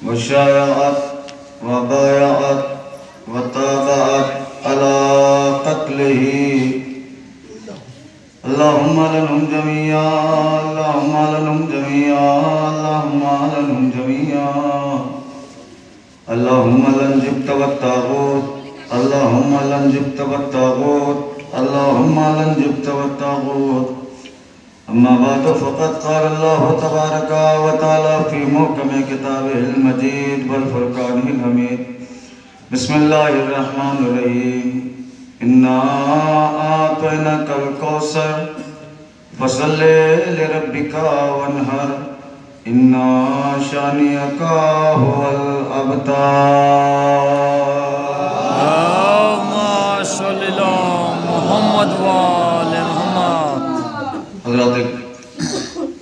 वशायअत वबायअत वताबअत अला क़त्लिही अल्लाहुम्मा लनहुम जमीआ अल्लाहुम्मा लनहुम जमीआ अल्लाहुम्मा लनहुम जमीआ अल्लाहुम्मा लन जिब्त वत्तागूत अल्लाहुम्मा लन जिब्त वत्तागूत अल्लाहुम्मा लन जिब्त वत्तागूत अम्मा बाद फ़क़द क़ाल अल्लाहु तबारक व तआला फ़ी मुहकम किताबिहिल मजीद वल फ़ुरक़ानिल हमीद बिस्मिल्लाहिर रहमानिर रहीम इन्ना आतैनाकल कौसर फसल्लि लिरब्बिका वन्हर इन्ना शानिअका हुवल अबतार मोहम्मद वाले मोहम्मद। हज़रात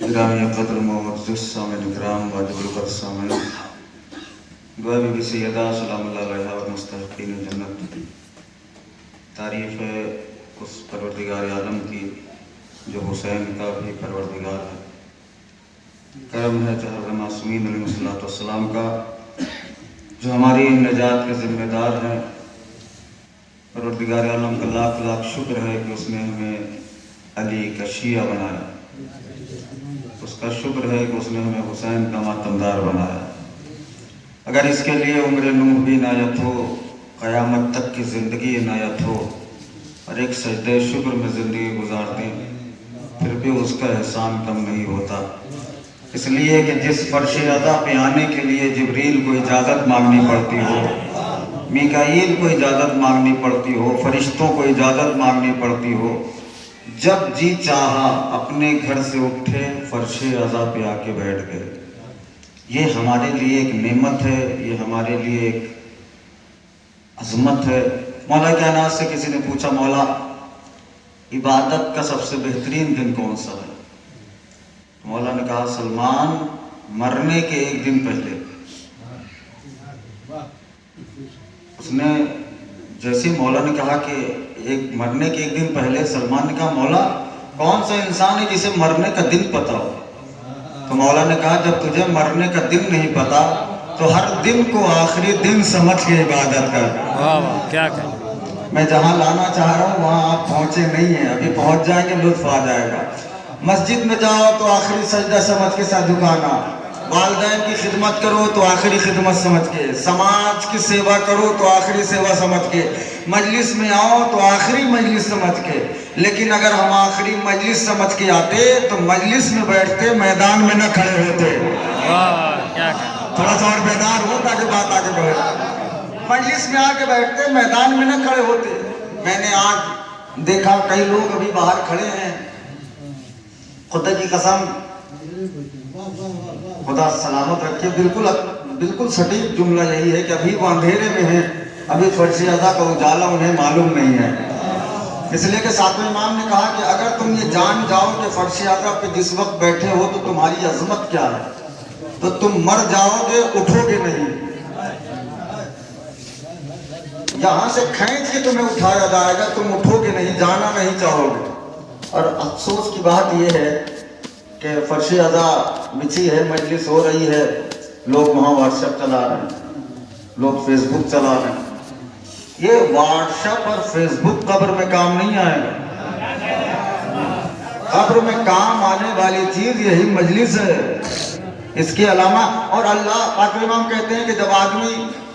गिरामी क़द्र मुअज़्ज़ज़ सामिन इकराम वाजिबुल क़द्र सामिन दुआ भी सैयदा सलामुल्लाह अलैहा और मुस्तहिक़ीन जन्नत। तारीफ़ है उस परवरदिगार आलम की जो हुसैन का भी परवरदिगार है। करम है जहर मासूमीन अलैहिस्सलाम का जो हमारी निजात के ज़िम्मेदार हैं। परवरदिगार आलम का लाख लाख शुक्र है कि उसने हमें अली का शिया बनाया। उसका शुक्र है कि उसने हमें हुसैन का मातमदार बनाया। अगर इसके लिए उम्र नूह भी इनायत हो, क़यामत तक की ज़िंदगी इनायत हो और एक सजदे शुक्र में ज़िंदगी गुजार दें, फिर भी उसका एहसान कम नहीं होता। इसलिए कि जिस फर्श अज़ा पे आने के लिए जिब्रील को इजाज़त मांगनी पड़ती हो, मीकाईल को इजाज़त मांगनी पड़ती हो, फरिश्तों को इजाज़त मांगनी पड़ती हो, जब जी चाहा अपने घर से उठे फर्श अज़ा पे आके बैठ गए। ये हमारे लिए एक नेमत है, ये हमारे लिए एक अज़मत है। मौला कायनात से किसी ने पूछा, मौला इबादत का सबसे बेहतरीन दिन कौन सा है? मौला ने कहा, सलमान मरने के एक दिन पहले। उसने जैसे मौला ने कहा कि एक मरने के एक दिन पहले, सलमान ने कहा, मौला कौन सा इंसान है जिसे मरने का दिन पता हो? तो मौला ने कहा, जब तुझे मरने का दिन नहीं पता तो हर दिन को आखिरी दिन समझ के इबादत कर। वाह क्या कहें। मैं जहाँ लाना चाह रहा हूँ वहाँ आप पहुँचे नहीं हैं, अभी पहुँच जाएंगे, लुत्फ आ जाएगा। मस्जिद में जाओ तो आखिरी सजदा समझ के सर झुकाना, वालिदैन की खिदमत करो तो आखिरी खिदमत समझ के, समाज की सेवा करो तो आखिरी सेवा समझ के, मजलिस में आओ तो आखिरी मजलिस समझ के। लेकिन अगर हम आखिरी मजलिस समझ के आते तो मजलिस में बैठते, मैदान में न खड़े होते। क्या थोड़ा सा और बेदार हो ताकि बात आगे बढ़े। मजलिस में आके बैठते, मैदान में न खड़े होते। मैंने आज देखा कई लोग अभी बाहर खड़े हैं, खुदा की कसम, खुदा सलामत रखे, बिल्कुल सटीक जुमला यही है कि अभी वो अंधेरे में हैं, अभी फर्श अज़ा का उजाला उन्हें मालूम नहीं है। इसलिए कि सातवें इमाम ने कहा कि अगर तुम ये जान जाओ कि फर्श अज़ा पे जिस वक्त बैठे हो तो तुम्हारी अजमत क्या है, तो तुम मर जाओगे, उठोगे नहीं। यहाँ से खींच के तुम्हें उठाया जाएगा, तुम उठोगे नहीं, जाना नहीं चाहोगे। और अफसोस की बात यह है कि फर्श अज़ा बिछी है, मजलिस हो रही है, लोग वहाँ व्हाट्सएप चला रहे हैं, लोग फेसबुक चला रहे हैं। ये व्हाट्सएप और फेसबुक कब्र में काम नहीं आएगा। कब्र में काम आने वाली चीज यही मजलिस है, इसके अलावा। और अल्लाह पाक इमाम कहते हैं कि जब आदमी,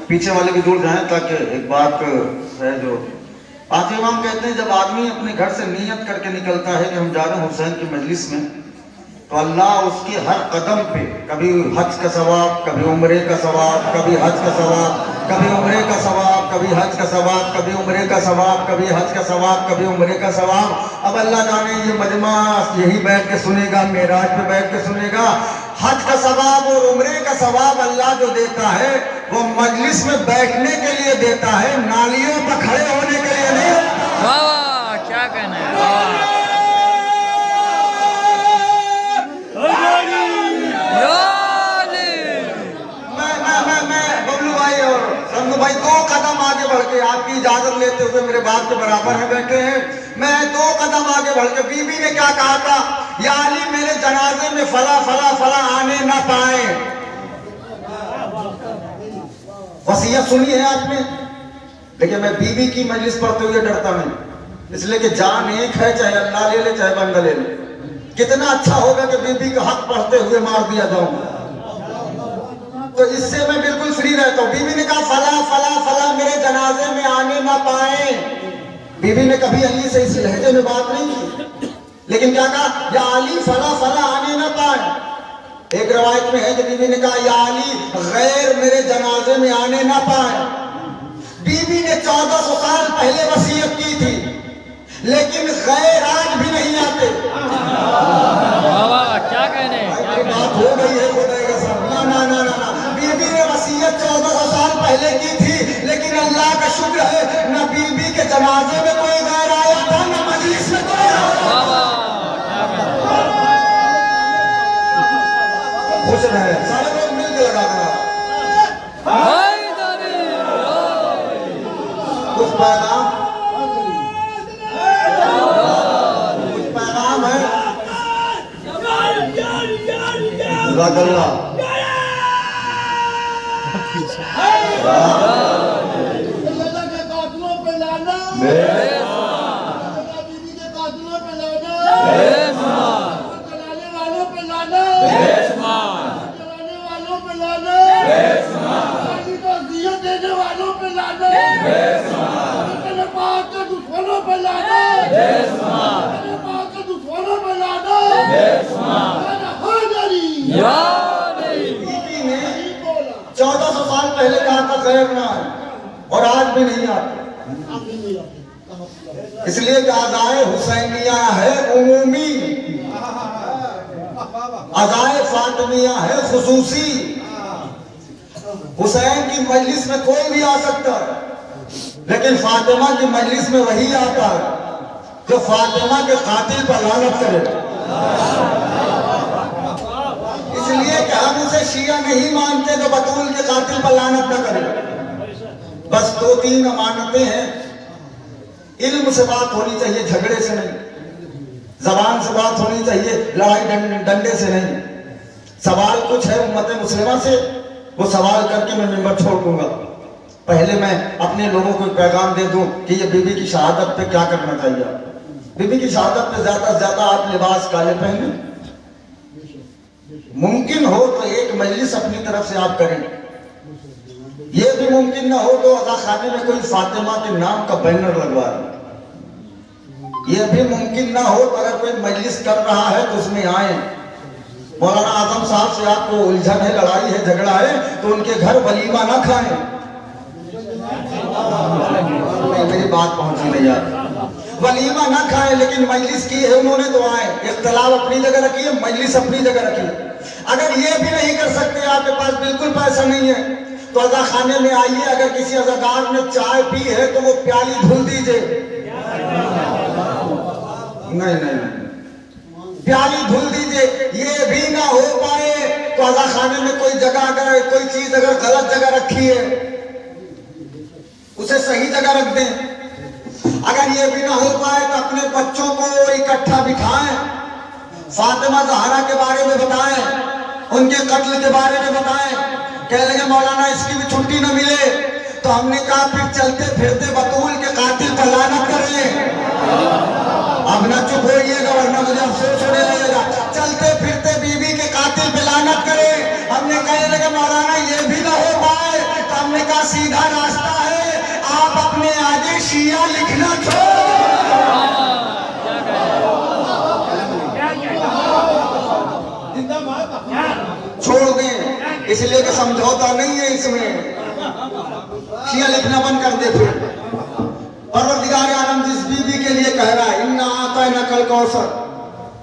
पीछे वाले भी दूर जाएं ताकि एक बात है जो पाक इमाम कहते हैं, जब आदमी अपने घर से नियत करके निकलता है कि हम जा रहे हैं हुसैन की मजलिस में, तो अल्लाह उसके हर कदम पे कभी हज का सवाब, कभी उम्रे का सवाब, कभी हज का सवाब, कभी उम्रे का सवाब, कभी हज का सवाब, कभी उम्रे का सवाब, कभी हज का सवाब, कभी उम्रे का सवाब। अब अल्लाह जाने ये मजमा यही बैठ के सुनेगा, मेराज पे बैठ के सुनेगा। हज का सवाब और उम्रे का सवाब अल्लाह जो देता है वो मजलिस में बैठने के लिए देता है, नालियों पर खड़े होने के लिए नहीं। वाह क्या कहना है। भाई 2 कदम आगे बढ़ के, आपकी इजाजत लेते हुए मेरे बाप के बराबर है बैठे हैं, मैं 2 कदम आगे बढ़ के, बीबी ने क्या कहा था, या अली मेरे जनाजे में फला फला फला आने ना पाए। वसीयत सुनी है आपने। लेकिन मैं बीवी की मजलिस पढ़ते हुए डरता नहीं, इसलिए कि जान एक है, चाहे अल्लाह ले ले चाहे बंदा ले ले। कितना अच्छा होगा कि बीवी का हक पढ़ते हुए मार दिया जाऊं, तो इससे मैं बिल्कुल फ्री रहता हूं। बीवी ने कहा फला फला फला मेरे जनाजे में आने ना पाए। बीवी ने कभी अली से इस लहजे में बात नहीं की, लेकिन क्या कहा, या अली फला फला आने ना पाए। एक रवायत में है कि बीवी ने कहा, या अली गैर मेरे जनाजे में आने ना पाए। बीवी ने 1400 साल पहले वसीयत की थी, लेकिन गैर आज भी नहीं आते। क्या कहने बात हो गई है खुदा के साथ। ना ना ना ना, बीवी ने वसीयत 1400 साल पहले की थी, लेकिन अल्लाह का शुक्र है न बीवी के जनाजे में कोई गैर आया था, न मजलिस में कोई आया। खुश रहे सारे लोग मिलकर लगा देना। कुछ पैगाम है बीवी ने 1400 साल पहले कहा था गैर ना है, और आज भी नहीं आते। इसलिए कि अज़ाए हुसैनिया है उमूमी, अज़ाए फातिमिया है खुसूसी। हुसैन की मजलिस में कोई भी आ सकता है, लेकिन फातिमा की मजलिस में वही आता है जो फातिमा के कातिल पर लानत करे। इसलिए कि हम उसे शिया नहीं मानते तो बतूल के कातिल पर लानत न करें। बस 2-3 अमानतें हैं। इल्म से बात होनी चाहिए, झगड़े से नहीं। जबान से बात होनी चाहिए, लड़ाई डंडे से नहीं। सवाल कुछ है उम्मत मुस्लिमा से, वो सवाल करके मैं मिंबर छोड़ दूंगा। पहले मैं अपने लोगों को पैगाम दे दूं कि ये बीवी की शहादत पे क्या करना चाहिए। बीवी की शहादत पे ज्यादा से ज्यादा आप लिबास काले पहने, मुमकिन हो तो एक मजलिस अपनी तरफ से आप करें। ये भी मुमकिन ना हो तो अज़ाखाने में कोई फातिमा के नाम का बैनर लगवा दें। ये भी मुमकिन ना हो तो अगर कोई मजलिस कर रहा है तो उसमें आए। मौलाना आजम साहब से आपको उलझन है, लड़ाई है, झगड़ा है, तो उनके घर वलीमा ना खाएं। मेरी बात पहुंची नहीं यार। वलीमा ना खाएं, लेकिन मजलिस की है उन्होंने तो आए। इख्तिलाफ अपनी जगह रखिए, मजलिस अपनी जगह रखिए। अगर ये भी नहीं कर सकते, आपके पास बिल्कुल पैसा नहीं है, तो अज़ाखाने में आइए। अगर किसी अज़ादार ने चाय पी है तो वो प्याली धुल दीजिए। नहीं नहीं, प्याली धुल दीजिए। ये भी ना हो पाए तो अज़ाखाने में कोई जगह, अगर कोई चीज अगर गलत जगह रखी है, उसे सही जगह रख दें। अगर ये भी ना हो पाए तो अपने बच्चों को इकट्ठा बिठाएं, फातिमा ज़हरा के बारे में बताएं, उनके कत्ल के बारे में बताएं। कह लगे मौलाना इसकी भी छुट्टी न मिले, तो हमने कहा फिर चलते फिरते बतूल के कातिल पर लानत करें। अब ना चुप होइएगा वरना मुझे अफसोस होने लगेगा। चलते फिरते बीवी के कातिल पे लानत करें। हमने कहे लगे मौलाना ये भी ना हो पाए, तो हमने कहा सीधा रास्ता है, आप अपने आगे शिया लिखना छोड़ दें, इसलिए कि समझौता नहीं है इसमें। शिया लिखना बंद कर दे। फिर परवरदिगार आलम जिस बीवी के लिए कह रहा है, इन्ना आतैना कल कौसर,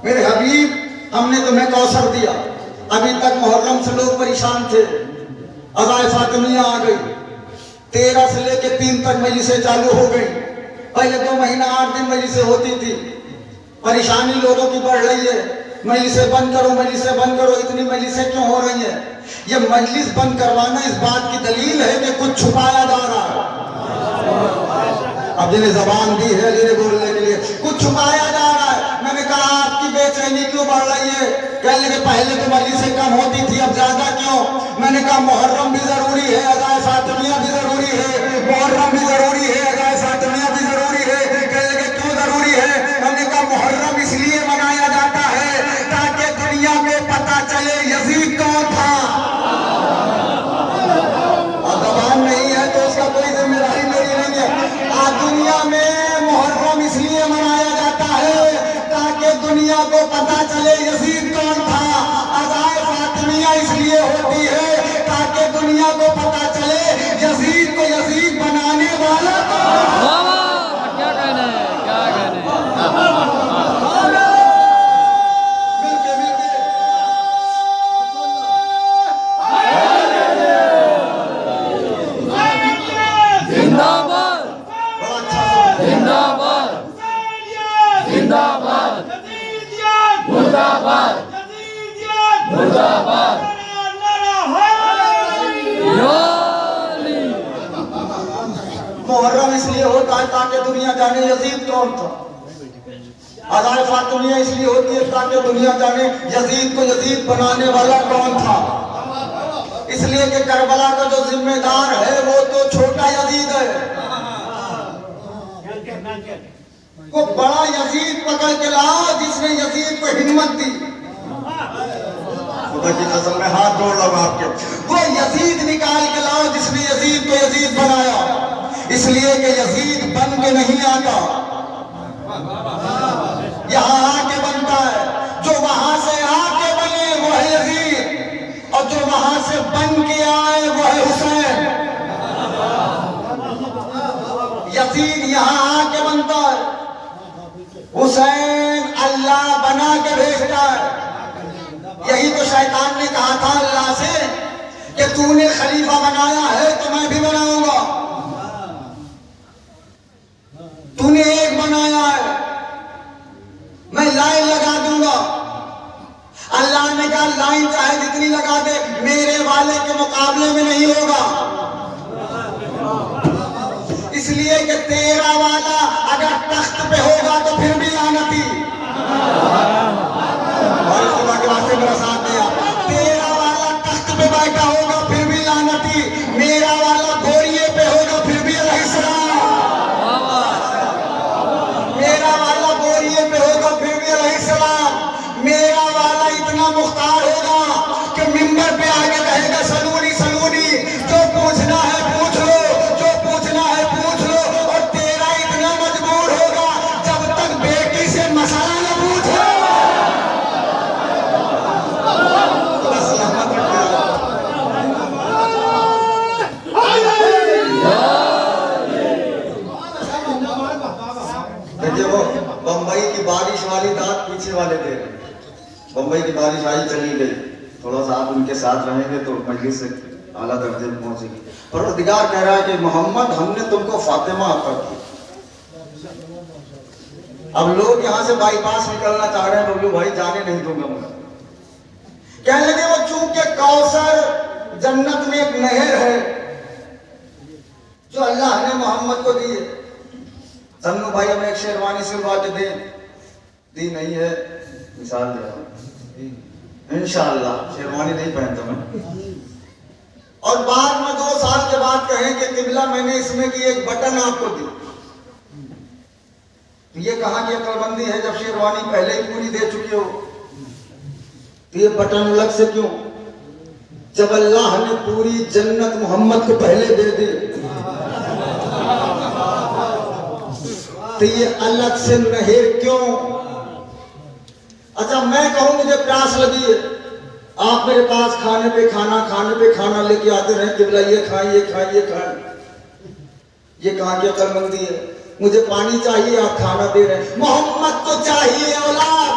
मेरे हबीब हमने तुम्हें कौसर दिया। अभी तक मुहर्रम से लोग परेशान थे, अज़ाए फातिमिया आ गई, 13 से लेकर 3 तक मजलिसें चालू हो गई। पहले 2 महीना 8 दिन मजलिसें होती थी। परेशानी लोगों की बढ़ रही है, मजलिसें बंद करो, मजलिसें बंद करो। इतनी मजलिसें क्यों हो रही है? ये मजलिस बंद करवाना इस बात की दलील है कि कुछ छुपाया जा रहा है। अब जिन्हें जबान दी है जिन्हें बोलने के लिए, कुछ छुपाया जा रहा है। मैंने कहा आपकी बेचैनी क्यों बढ़ रही है? कहने लगे पहले तो मजलिस से कम होती थी, अब ज्यादा क्यों? मैंने कहा मुहर्रम भी जरूरी है, अज़ाए फातिमिया भी जरूरी है, मुहर्रम भी जरूरी है, अज़ाए फातिमिया भी जरूरी है। कहने लगे क्यों जरूरी है? हमने कहा मुहर्रम इसलिए मनाया जाता है ताकि दुनिया को पता चले यजीद कौन था। और जबान नहीं है तो उसका कोई जिम्मेदारी मेरी नहीं है। आज दुनिया में मुहर्रम इसलिए मनाया जाता है ताकि दुनिया को पता चले यजीद कौन था। अज़ाए फातिमिया इसलिए होती है ताकि दुनिया को पता चले यजीद को यजीद बनाने वाला वाह वाह, क्या कहना है, क्या कहना है। मिलके मिलके जिंदाबाद बड़ा अच्छा जिंदाबाद जिंदाबाद मुर्दाबाद मुर्दाबाद योली। मुहर्रम इसलिए होता है ताकि दुनिया जाने यजीद कौन था। अज़ाए फातिमिया इसलिए होती है ताकि दुनिया जाने यजीद को यजीद बनाने वाला कौन था। इसलिए कि करबला का जो जिम्मेदार है वो तो छोटा यजीद है, को बड़ा यजीद पकड़ के लाओ जिसने यजीद को हिम्मत दी। खुदा की कसम में हाथ जोड़ रहा हूं आपके, वो यजीद निकाल के लाओ जिसने यजीद को यजीद बनाया। इसलिए कि यजीद बन के नहीं आता, यहां आके बनता है। जो वहां से आके बने वो है यजीद, और जो वहां से बन के आए वो है हुसैन। यजीद यहां आके बनता है, हुसैन अल्लाह बना के भेजता है। यही तो शैतान ने कहा था अल्लाह से कि तूने खलीफा बनाया है तो मैं भी बनाऊंगा। तूने एक बनाया है, मैं लाइन लगा दूंगा। अल्लाह ने कहा लाइन चाहे जितनी लगा दे, मेरे वाले के मुकाबले में नहीं होगा। इसलिए कि तेरा वाला अगर तख्त पे होगा तो फिर भी लानती। और खुदा के वास्ते मेरा साथ दिया। तेरा वाला तख्त पे बैठा होगा फिर भी लानती, मेरा वाला घोड़िए पे होगा फिर भी अलैहिस्सलाम। मेरा वाला घोड़िए पे होगा फिर भी अलैहिस्सलाम। मेरा वाला इतना मुख्तार होगा कि मिंबर पे आके कहेगा सलूनी सलूनी, जो पूछना है पूछ लो, जो पूछना है पूछ लो। और तेरा इतना मजबूर होगा जब तक बेटी से मसाला न पूछो। देखिए वो बम्बई की बारिश वाली दाद पीछे वाले दे रहे। बम्बई की बारिश आई चली गई, थोड़ा सा आप उनके साथ रहेंगे तो मजलिस से आला दर्जे में पहुंचेगी। परवरदिगार कह रहा है कि मोहम्मद हमने तुमको फातिमा अता की। अब लोग यहाँ से बाईपास निकलना चाह रहे हैं, तो भाई जाने नहीं दूंगा मैं। कहने लगे वो चूंकि कौसर जन्नत में एक नहर है जो अल्लाह ने मोहम्मद को दी है। सन्नू भाई हमें एक शेरवानी सिलवा के दे, दी नहीं है, मिसाल दे इंशाअल्लाह शेरवानी नहीं पहनता मैं। और बाद में 2 साल के बाद कहें कि किबला मैंने इसमें की एक बटन आपको दी, तो ये कहां की अक्लमंदी है जब शेरवानी पहले ही पूरी दे चुकी हो। तो ये बटन अलग से क्यों, जब अल्लाह ने पूरी जन्नत मोहम्मद को पहले दे दी, तो ये अलग से नहर क्यों। अच्छा मैं कहूं मुझे प्यास लगी है, आप मेरे पास खाने पे खाना लेके आते रहे, किबला ये खाएं ये खाएं ये खाएं, ये कहां की अक्लमंदी है। मुझे पानी चाहिए आप खाना दे रहे हैं। मोहम्मद को चाहिए औलाद।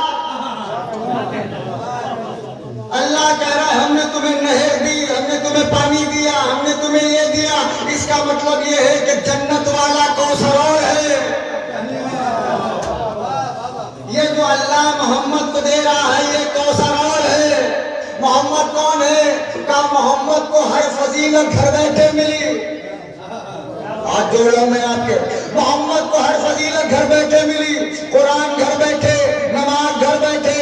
अल्लाह कह रहा है हमने तुम्हें नहर दी, हमने तुम्हें पानी दिया, हमने तुम्हें ये दिया। इसका मतलब ये है कि जन्नत वाला कौसर और है। ये जो अल्लाह मोहम्मद को दे रहा है ये कौसर और है। मोहम्मद कौन है? का मोहम्मद को हर फजीलत घर बैठे मिली। आज जोड़ो में आपके, मोहम्मद को हर फजीलत घर बैठे मिली। कुरान घर बैठे, नमाज घर बैठे,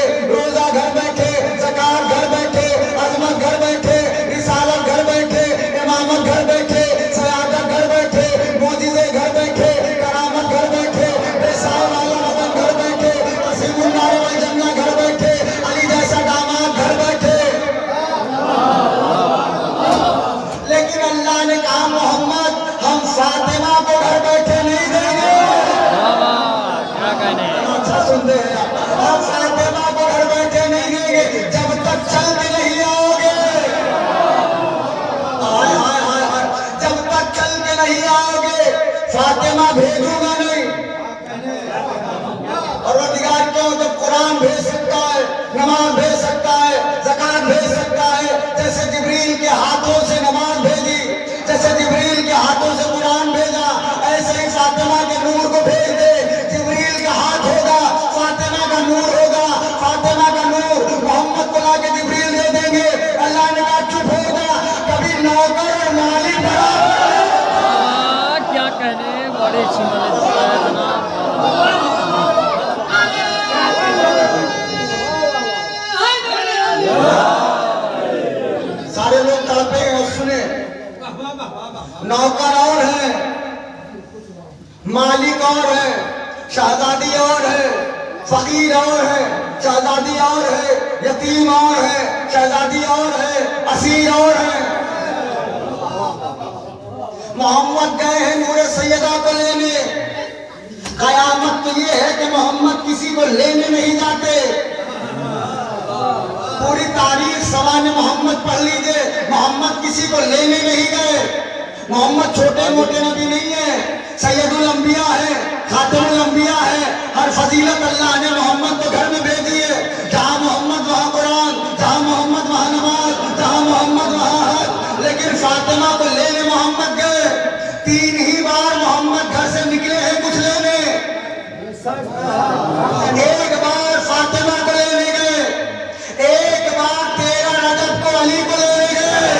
फातिमा भेजूंगा नहीं। और रोजगार क्यों? जब कुरान भेज सकता है, नमाज भेज सकता है, ज़कात भेज सकता है, जैसे जिब्रील के हाथों से नमाज भेजी, जैसे जिब्रील के हाथों से कुरान भेजा, ऐसे ही फातिमा के नूर को भेज दे। जिब्रील का हाथ होगा, फातिमा का नूर होगा, फातिमा का नूर मोहम्मद को लाके जिब्रील दे देंगे। अल्लाह ने कहा चुप हो जा, कभी नौकर और मालिक क्या कहने, बड़ी अच्छी नॉलेज है जनाब। सारे लोग तड़पे और सुने। नौकर और है, मालिक और है, शहजादी और है, फकीर और है, शहजादी और है, यतीम और है, शहजादी और है, असीर और है। मोहम्मद गए हैं नूरे सैयदा को लेने। कयामत तो ये है कि मोहम्मद किसी को लेने नहीं जाते। पूरी तारीख सवाने मोहम्मद पढ़ लीजिए, मोहम्मद किसी को लेने नहीं गए। मोहम्मद छोटे मोटे नबी नहीं है, सैयदुल अंबिया है, खातिमुल अंबिया है। हर फजीलत अल्लाह ने मोहम्मद को घर में भेजी है। जहाँ मोहम्मद वहाँ कुरान, जहाँ मोहम्मद वहाँ नमाज, जहाँ मोहम्मद वहाँ हज। लेकिन फातिमा को लेने मोहम्मद गए। 3 ही बार मोहम्मद घर से निकले हैं कुछ लेने। एक बार फातिमा को लेने गए, एक बार 13 रजब को अली को लेने गए।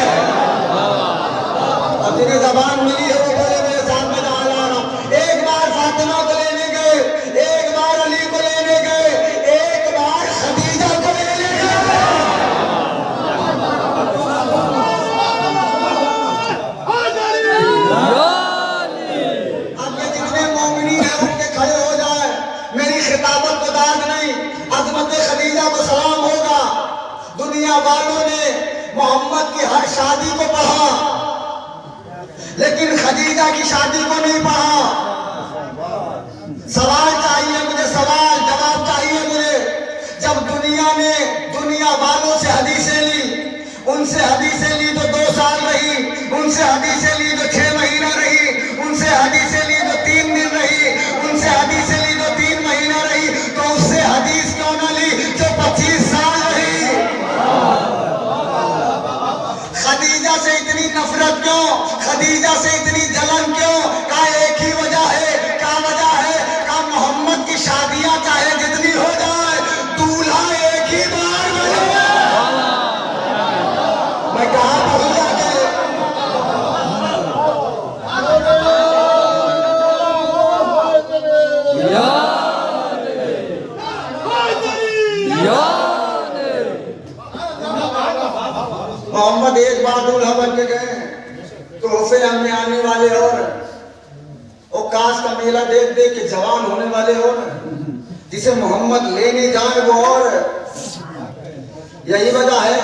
अब जिन्हें जबान मिली है वो बोले मेरे साथ में डाला। एक बार फातिमा को लेने गए, एक बार अली को लेने गए, एक बार खदीजा को लेने गए। अब ये जितने मोमिनीन हैं उनके खड़े हो जाए। मेरी खिताबत को दाद नहीं, अजमत खदीजा को सलाम होगा। दुनिया वालों ने मोहम्मद की हर शादी को पढ़ा, लेकिन खदीजा की शादी को नहीं पढ़ा। सवाल चाहिए मुझे, सवाल जवाब चाहिए मुझे। जब दुनिया ने दुनिया वालों से हदीसें ली, उनसे हदीसें ली जो 2 साल रही, उनसे हदीसें ली जो 6 महीना रही, उनसे हदीसें ली जो 3 दिन रही, उनसे हदीसें ली जो 3 महीना रही, तो उससे हदीस क्यों ना ली जो 25 साल रही? खदीजा से इतनी नफरत क्यों? खदीजा से इतनी जलन क्यों? का एक ही वजह है। क्या वजह है? का मोहम्मद की शादियां चाहे जितनी हो जाए, दूल्हा एक ही बार मिले। मैं कहा पढ़ू जाके? मोहम्मद एक बार दूल्हा बन के गए, तोहफे हमें आने वाले और काश का मेला देख देख के जवान होने वाले और जिसे मोहम्मद लेने जाए वो और। यही वजह है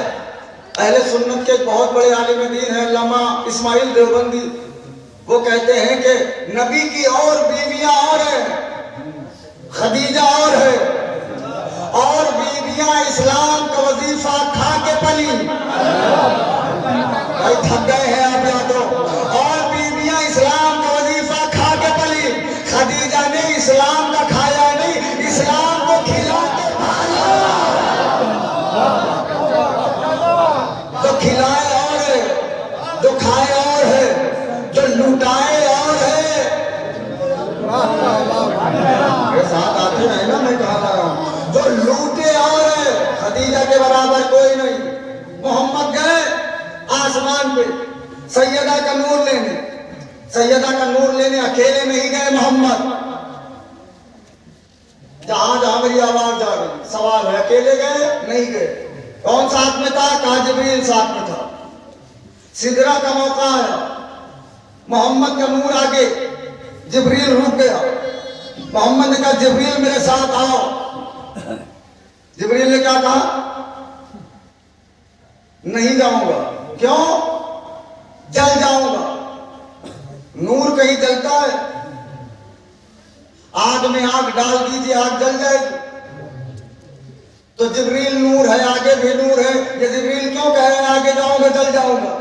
अहले सुन्नत के एक बहुत बड़े आलिम दीन है अल्लामा इस्माइल देवबंदी, वो कहते हैं कि नबी की और बीवियां और है, खदीजा और है, और बीवियां इस्लाम का वजीफा खा के पली। भाई थक गए हैं आप यादों। और बीवियां इस्लाम का वजीफा खा के पली। खदीजा ने इस्लाम का खाया नहीं, इस्लाम को खिला के पाला। जो खिलाए और है, जो खाए और है, जो लुटाए और है। मेरे साथ आते नहीं ना, मैं कहा रहा हूं, जो लूटे और है। खदीजा के बराबर कोई नहीं। मोहम्मद गए आसमान पे सैयदा का नूर लेने। सैयदा का नूर लेने अकेले नहीं गए मोहम्मद। जहां जहां मेरी आवाज जा रही, सवाल है अकेले गए नहीं गए? कौन साथ में था? कहा जिब्रील साथ में था। सिदरा का मौका है, मोहम्मद का नूर आगे, जिब्रील रुक गया। मोहम्मद ने कहा जिब्रील मेरे साथ आओ। जिब्रील ने क्या कहा? नहीं जाऊंगा। क्यों? जल जाऊंगा। नूर कहीं जलता है? आग में आग डाल दीजिए, आग जल जाएगी। तो जिब्रील नूर है, आगे भी नूर है। ये जिब्रील क्यों कह रहे हैं आगे जाऊंगा जल जाऊंगा?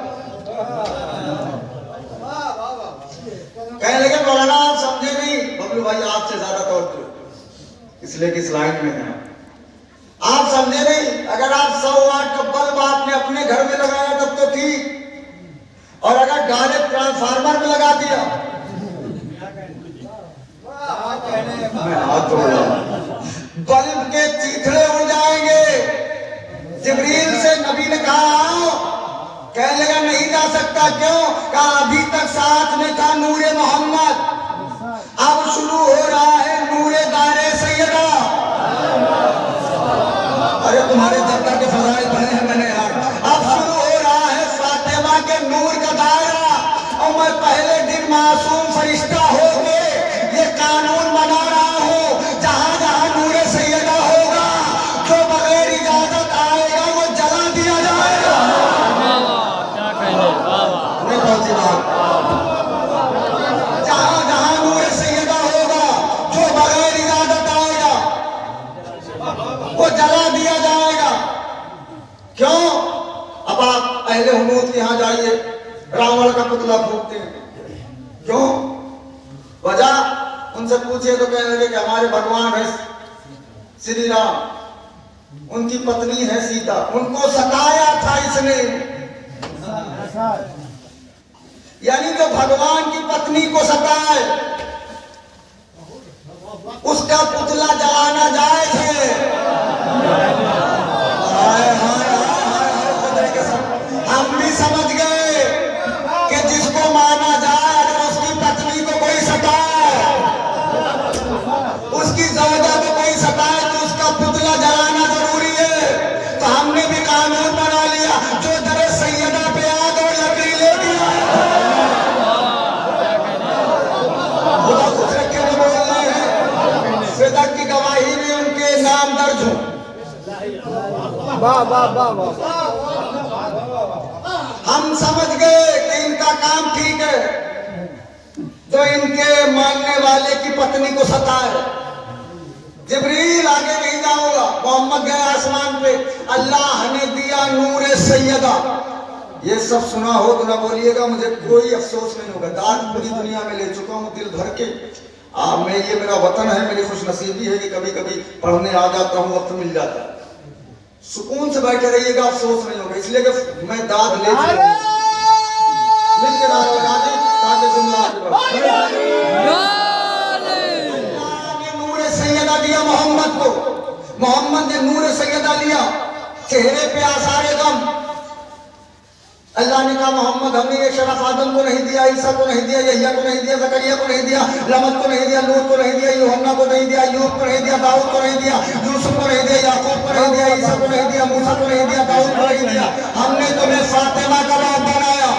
कहने लगे मौलाना इसलिए कि इस लाइन में है। आप समझे नहीं, अगर आप 100 वाट का बल्ब आपने अपने घर में लगाया तब तो ठीक, और अगर डायरेक्ट ट्रांसफार्मर में लगा दिया, मैं हाथ जोड़ रहा हूं, बल्ब के चीथड़े उड़ जाएंगे। जिब्रील से नबी ने कहा, कहने लगा नहीं जा सकता, क्यों? कहा अभी तक साथ में था नूरे मोहम्मद, अब शुरू हो रहा है नूरे दायरे सैयदा। अरे तुम्हारे दफ्तर के फजाइल पढ़े हैं मैंने यार। अब शुरू हो रहा है फातिमा के नूर का दायरा, और मैं पहले दिन मासूम फरिश्ता होके ये कानून बना रहा हूँ, जहां जहां नूरे सैयदा होगा, जो बगैर इजाजत आएगा वो जला दिया जाएगा। क्या कहने, नहीं पहुंची बात। जहां जहां नूरे सैयदा होगा, जो बगैर इजाजत आएगा वो जला दिया जाएगा। क्यों? अब आप अहले हुनूद के यहां जाइए, रावण का पुतला फूकते हैं, क्यों? वजह उनसे पूछिए तो कहने लगे कि हमारे भगवान है श्री राम, उनकी पत्नी है सीता, उनको सताया था इसने। यानी जो भगवान की पत्नी को सताए उसका पुतला जलाना जायज है। हम भी समझ गए कि जिसको माना जाए, अगर उसकी पत्नी को कोई सताए, उसकी ज़ौजा को कोई सताए, तो उसका पुतला जलाना जरूरी है। तो हमने भी कानून बना लिया, जो दरे सैयदा पे आग और लकड़ी लेके खुदा खुश रखे में बोल रहे हैं, सिद्दीक़ की गवाही में उनके नाम दर्ज हो। हम समझ गए कि इनका काम ठीक है, जो इनके मानने वाले की पत्नी को सताए। जिब्रील आगे नहीं जाऊंगा, मोहम्मद गए आसमान पे, अल्लाह ने दिया नूरे सैयदा। ये सब सुना हो तो ना बोलिएगा, मुझे कोई अफसोस नहीं होगा। दाद पूरी दुनिया में ले चुका हूँ दिल भर के। मैं ये मेरा वतन है, मेरी खुशनसीबी है कि कभी कभी पढ़ने आ जाता हूँ, वक्त मिल जाता है। सुकून से बैठे रहिएगा, अफसोस नहीं होगा। इसलिए कि मैं दाद ले चुका हूँ। मिलकर नारा लगा दें ताकि जुमला आगे बढ़े। नूरे सैयदा दिया मोहम्मद को, मोहम्मद ने नूरे सैयदा लिया, चेहरे पे आसारे गम। अल्लाह ने कहा मोहम्मद हमने ये शरफ आदम को नहीं दिया, ईसा को नहीं दिया, यहिया को नहीं दिया, जकरिया को नहीं दिया, लमद को नहीं दिया, लूत को नहीं दिया, यूहन्ना को नहीं दिया, अय्यूब को नहीं दिया, दाऊद को नहीं दिया, यूसुफ को नहीं दिया, याकूब को नहीं दिया, ईसा को नहीं दिया, मूसा को नहीं दिया, दाऊद को नहीं दिया। हमने तुम्हें फातिमा का बाप बनाया।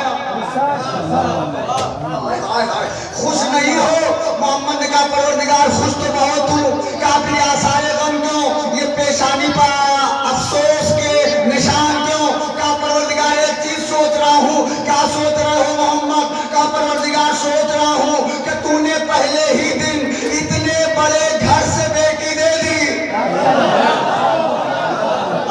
खुश नहीं हो? मोहम्मद ने कहा परवरदिगार खुश तो बहुत हूँ, काफी आसारे गम क्यों, ये पेशानी पर अफसोस के निशान क्यों? का परवरदिगार एक चीज सोच रहा हूँ। क्या सोच रहे हो मोहम्मद? का परवरदिगार सोच रहा हूँ कि तूने पहले ही दिन इतने बड़े घर से बेटी दे दी।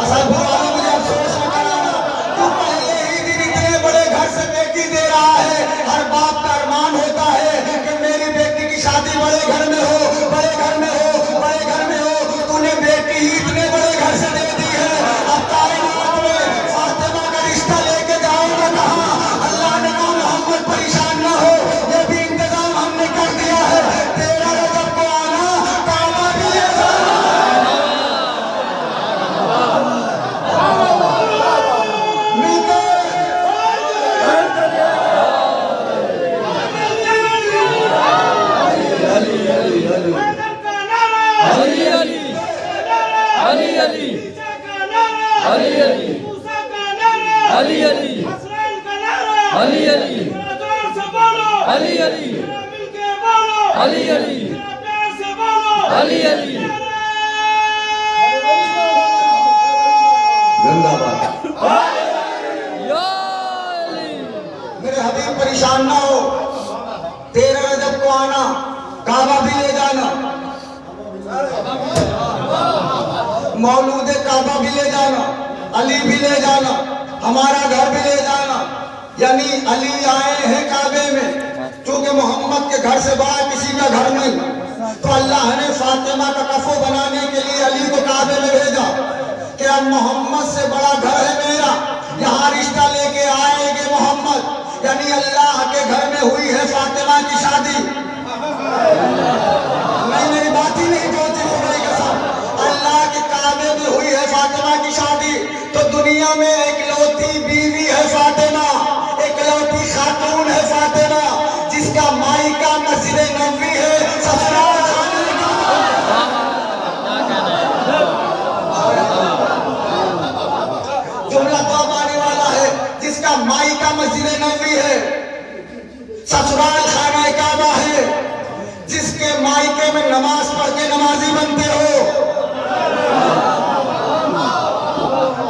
असल बुरा मुझे अफसोस न कराना, तू पहले ही दिन इतने बड़े घर से बेटी दे रहा है। हर बाप का अरमान होता है कि मेरी बेटी की शादी बड़े घर में हो, बड़े घर में हो, बड़े घर में हो। तूने बेटी ही इतने बड़े घर से दे दी है। अब कायनात में फातिमा का रिश्ता लेके जाओगे कहाँ? अल्लाह ने कहा मोहम्मद परेशान ना हो, ये भी इंतजाम हमने कर दिया है। 13 रजब को आना, काबा भी ले जाना। मिलकर मेरे हबीब परेशान ना हो, 13 रजब को आना, काबा भी ले जाना, मौलूद काबा भी ले जाना, अली भी ले जाना, हमारा घर भी ले जाना। यानी अली आए हैं काबे में, क्योंकि मोहम्मद के घर से बड़ा किसी का घर नहीं। तो अल्लाह ने फातिमा का कफो बनाने के लिए अली को काबे में भेजा कि अब मोहम्मद से बड़ा घर है मेरा, यहाँ रिश्ता लेके आएंगे मोहम्मद। यानी अल्लाह के घर में हुई है फातिमा की शादी। नहीं, मेरी बात ही नहीं जोड़ती हो गई कसम। अल्लाह के काबे में हुई है फातिमा की शादी। तो दुनिया में इकलौती बीवी है फातिमा, इकलौती खातून है फातिमा, जिसका मायका मस्जिद नबवी है, ससुराल खाने का। जुमला तो आने वाला है, जिसका मायका मस्जिद नबवी है, ससुराल खाना काबा है, जिसके मायके में नमाज पढ़ के नमाजी बनते हो,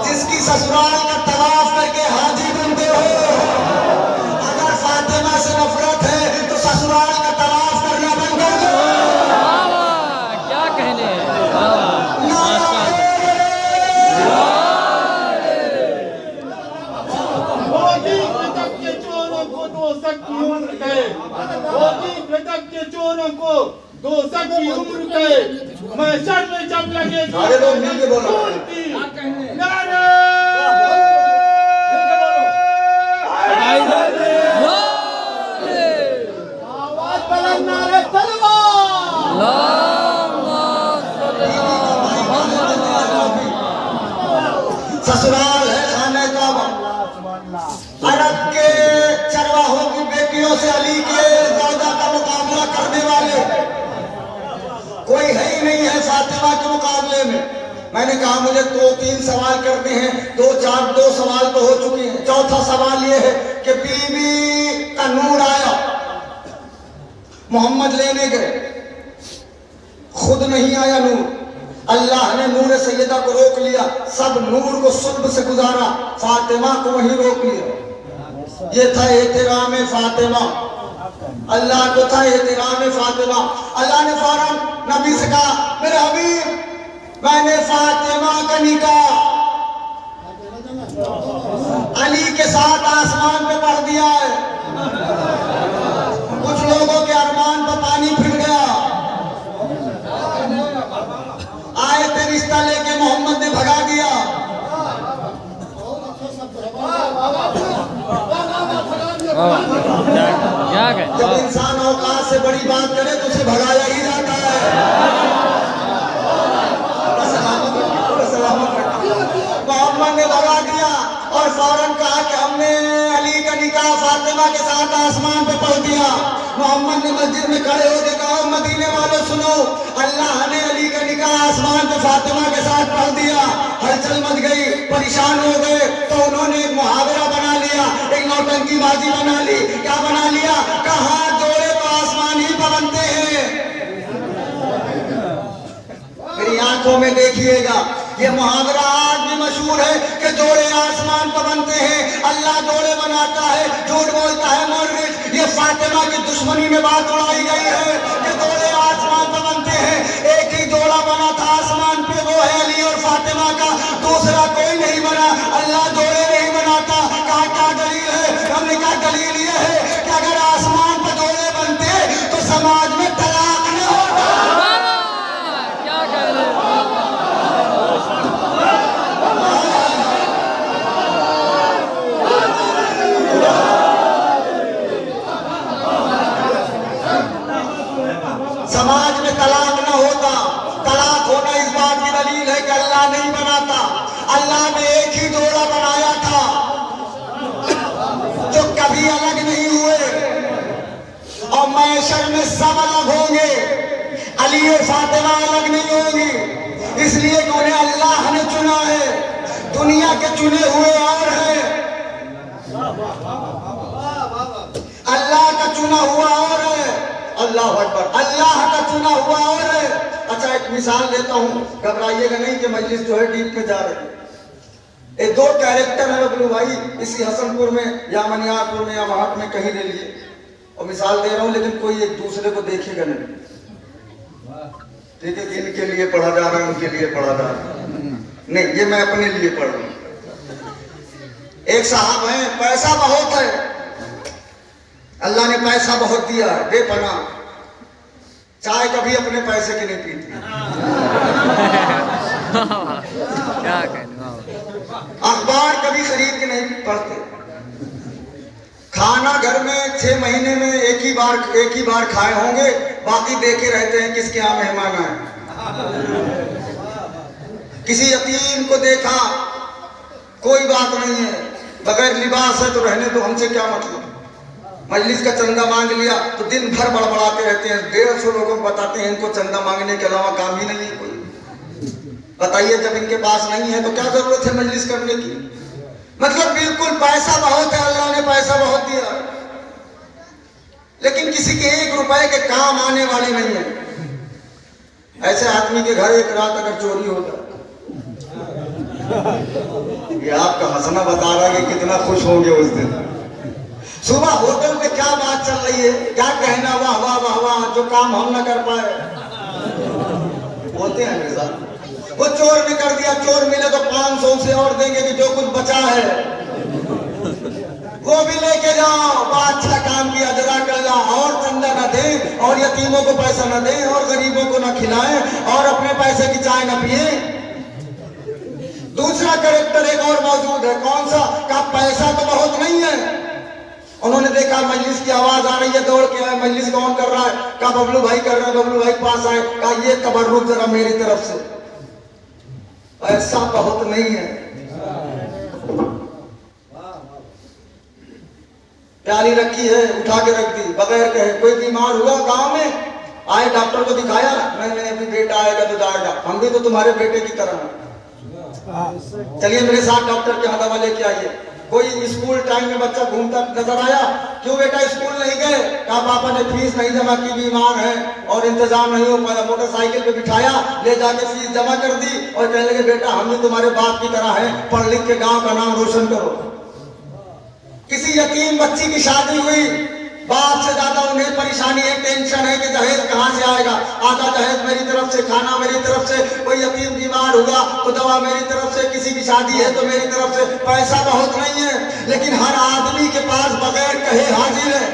जिसकी ससुराल का तवाफ करके हाजी बनते हो। अगर फातिमा से नफरत है तो ससुराल का तवाफ करना बंद कर दो। क्या कहने के चोरों को दो सख्त उम्र कैद, के चोरों को दो सख्त उम्र कैद, महशर में जब लगे सारे लोग मिलके बोलो। नारे आवाज बुलंद, नारे ससुराल है खाने काबा। अरब के चरवाहों की बेटियों से अली के ज़ौजा का मुकाबला करने वाले कोई है ही नहीं है फातिमा के मुकाबले में। मैंने कहा मुझे 2-3 सवाल करते हैं, 2 सवाल तो हो चुके हैं। चौथा सवाल ये है कि बीवी का नूर आया, मोहम्मद लेने गए, खुद नहीं आया नूर, अल्लाह ने नूर सैयदा को रोक लिया, सब नूर को सुल्ब से गुजारा, फातिमा को वहीं रोक लिया। ये था एहतराम फातिमा, अल्लाह को था एहतराम फातिमा। अल्लाह ने फौरन नबी से कहा, मेरे हबीब मैंने फातिमा का निकाह अली के साथ आसमान पे पढ़ दिया है। कुछ लोगों के अरमान पर पानी फिर गया, आए थे रिश्ता लेके मोहम्मद ने भगा दिया। क्या कहने जब इंसान औकात से बड़ी बात करे तो उसे भगाया ही जाता है। मोहम्मद ने भगा दिया और फौरन कहा कि हमने अली का निकाह फातिमा के साथ आसमान पे पढ़ दिया। मोहम्मद ने मस्जिद में खड़े होकर कहा, मदीने वालों सुनो, अल्लाह ने अली का निकाह आसमान पे फातिमा के साथ पढ़ दिया। हलचल मच गई, परेशान हो गए, तो उन्होंने एक मुहावरा बना लिया, एक नौटंकीबाजी बना ली। क्या बना लिया? कहा जोड़े तो आसमान ही पर बनते हैं। मेरी आंखों में देखिएगा, ये मुहावरा आज भी मशहूर है कि जोड़े आसमान पर बनते हैं, अल्लाह जोड़े बनाता है, झूठ बोलता है मौलवी। ये फातिमा की दुश्मनी में बात उड़ाई गई है कि जोड़े आसमान पर बनते हैं। एक ही जोड़ा बना था आसमान पे, वो है अली और फातिमा का, दूसरा कोई नहीं बना। अल्लाह जोड़े नहीं बनाता। कहा क्या दलील है? हमने कहा दलील ये है कि अगर आसमान पर जोड़े बनते तो समाज में तलाक न होता। क्या कहने समाज में तलाक न होता। तलाक होना इस बात की दलील है कि अल्लाह नहीं बनाता। अल्लाह ने एक ही जोड़ा बनाया था जो कभी अलग नहीं हुए, और महशर में सब अलग होंगे, अली और फातिमा अलग नहीं होंगी। इसलिए कि उन्हें अल्लाह ने चुना है, दुनिया के चुने हुए और हैं, अल्लाह का चुना हुआ और है। अल्लाह अकबर, अल्लाह का चुना हुआ और है। अच्छा एक मिसाल देता हूँ, घबराइएगा नहीं कि मजलिस जो है डीप में जा रही है। ये 2 कैरेक्टर है बबलू भाई, इसी हसनपुर में या मनियारपुर में या महाट में कहीं ले लिए, और मिसाल दे रहा हूँ, लेकिन कोई एक दूसरे को देखेगा नहीं। ठीक है, इनके लिए पढ़ा जा रहा है, उनके लिए पढ़ा जा रहा है, नहीं ये मैं अपने लिए पढ़ रहा हूँ। एक साहब है, पैसा बहुत है, अल्लाह ने पैसा बहुत दिया है, बेपनाह, चाय कभी अपने पैसे की नहीं पीती, क्या कहने, अखबार कभी खरीद के नहीं पढ़ते, खाना घर में 6 महीने में एक ही बार खाए होंगे, बाकी देखे रहते हैं किसके यहाँ मेहमान आए। किसी यतीम को देखा, कोई बात नहीं है, बगैर लिबास है तो रहने दो, हमसे क्या मतलब। मजलिस का चंदा मांग लिया तो दिन भर बड़बड़ाते रहते हैं, 150 लोगों को बताते हैं इनको चंदा मांगने के अलावा काम ही नहीं है कोई। बताइए जब इनके पास नहीं है तो क्या जरूरत है मजलिस करने की। मतलब बिल्कुल पैसा बहुत है, अल्लाह ने पैसा बहुत दिया, लेकिन किसी के 1 रुपए के काम आने वाले नहीं है। ऐसे आदमी के घर एक रात अगर चोरी हो जाए, ये आपका हंसना बता रहा है कि कितना खुश होंगे उस दिन। सुबह होटल में क्या बात चल रही है, क्या कहना, वाह वाह वाह वाह, जो काम हम ना कर पाए। बोलते हैं मेरे साथ, वो चोर ने कर दिया, चोर मिले तो 500 से और देंगे कि जो कुछ बचा है वो भी लेके जाओ, बड़ा अच्छा काम किया, जज़ाकल्लाह, और चंदा न दे, और यतीमों को पैसा न दे, और गरीबों को न खिलाए, और अपने पैसे की चाय न पिए। दूसरा कैरेक्टर एक और मौजूद है, कौन सा, का पैसा तो बहुत नहीं है। उन्होंने देखा मजलिस की आवाज आ रही है, दौड़ के आए, मजलिस कौन कर रहा है, का बबलू भाई कर रहे हैं, बबलू भाई पास आए, का ये तबर्रुक जरा मेरी तरफ से, पैसा बहुत नहीं है। प्याली रखी है, उठा के रख दी बगैर कहे। कोई बीमार हुआ गांव में, आए डॉक्टर को दिखाया, नहीं अभी बेटा आएगा तो जाएगा, हम भी तो तुम्हारे बेटे की तरह हैं, चलिए मेरे साथ डॉक्टर के यहाँ दवा लेके आइए। कोई स्कूल टाइम में बच्चा घूमता नजर आया, क्यों बेटा स्कूल नहीं गए, कहा पापा ने फीस नहीं जमा की, बीमार है और इंतजाम नहीं हो पाया, मोटरसाइकिल पे बिठाया, ले जाके फीस जमा कर दी और कहने लगे बेटा हम भी तुम्हारे बाप की तरह है, पढ़ लिख के गांव का नाम रोशन करो। किसी यतीम बच्ची की शादी हुई, बाप से ज्यादा उन्हें परेशानी है, टेंशन है कि दहेज कहाँ से आएगा, आधा दहेज मेरी तरफ से, खाना मेरी तरफ से, कोई यतीम बीमार हुआ तो दवा मेरी तरफ से, किसी की शादी है तो मेरी तरफ से। पैसा बहुत नहीं है, लेकिन हर आदमी के पास बगैर कहे हाजिर है।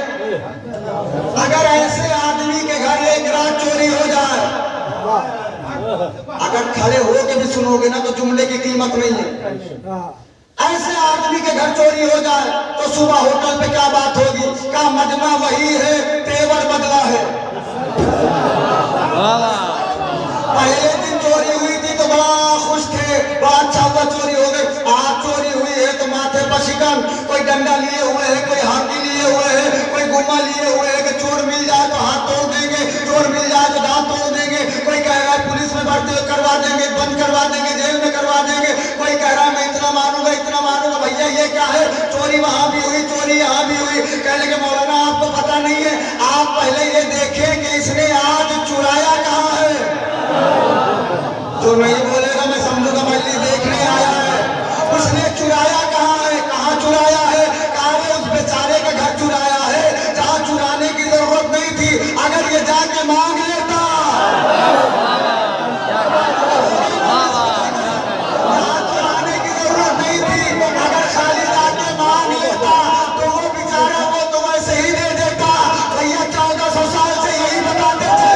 अगर ऐसे आदमी के घर एक रात चोरी हो जाए, अगर खड़े हो के भी सुनोगे ना तो जुमले की कीमत नहीं है। ऐसे आदमी के घर चोरी हो जाए तो सुबह होटल पे क्या बात होगी, का मजमा वही है, तेवर बदला है। पहले दिन चोरी हुई थी तो बड़ा खुश थे, बड़ा अच्छा हुआ चोरी हो गई। आज चोरी हुई है तो माथे पर शिकन, कोई डंडा लिए हुए है, कोई हाथी लिए हुए है, कोई गुम्मा लिए हुए है कि चोर मिल जाए तो हाथ तोड़ देंगे, चोर मिल जाए तो दांत तोड़ देंगे, कोई कह रहा है पुलिस में भर्ती करवा देंगे, बंद करवा देंगे, जेल में करवा देंगे, कोई कह रहा है मैं इतना मारूंगा इतना मारूंगा। भैया ये क्या है, चोरी वहां भी हुई, चोरी यहाँ भी हुई। कहने के मौलाना आपको पता नहीं है, आप पहले ये देखें कि इसने आज चुराया कहाँ है। जो नहीं बोलेगा मैं समझूंगा मजलिस देखने आया है। उसने चुराया कहाँ है, कहाँ चुराया है, कहा उस बेचारे का घर चुराया है, जहाँ चुराने की जरूरत नहीं थी, अगर ये जाके मांग लेता, चुराने की जरूरत नहीं थी, अगर खाली जाके मांग लेता तो वो बेचारा वो तो वैसे ही दे देता। भैया 1400 साल से यही बताते थे,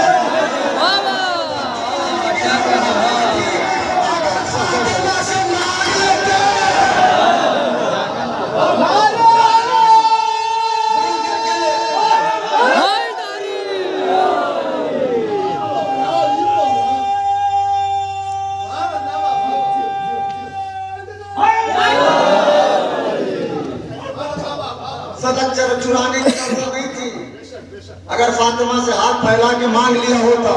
सदक्चर चुराने की जरूरत नहीं थी। अगर फातिमा से हाथ फैला के मांग लिया होता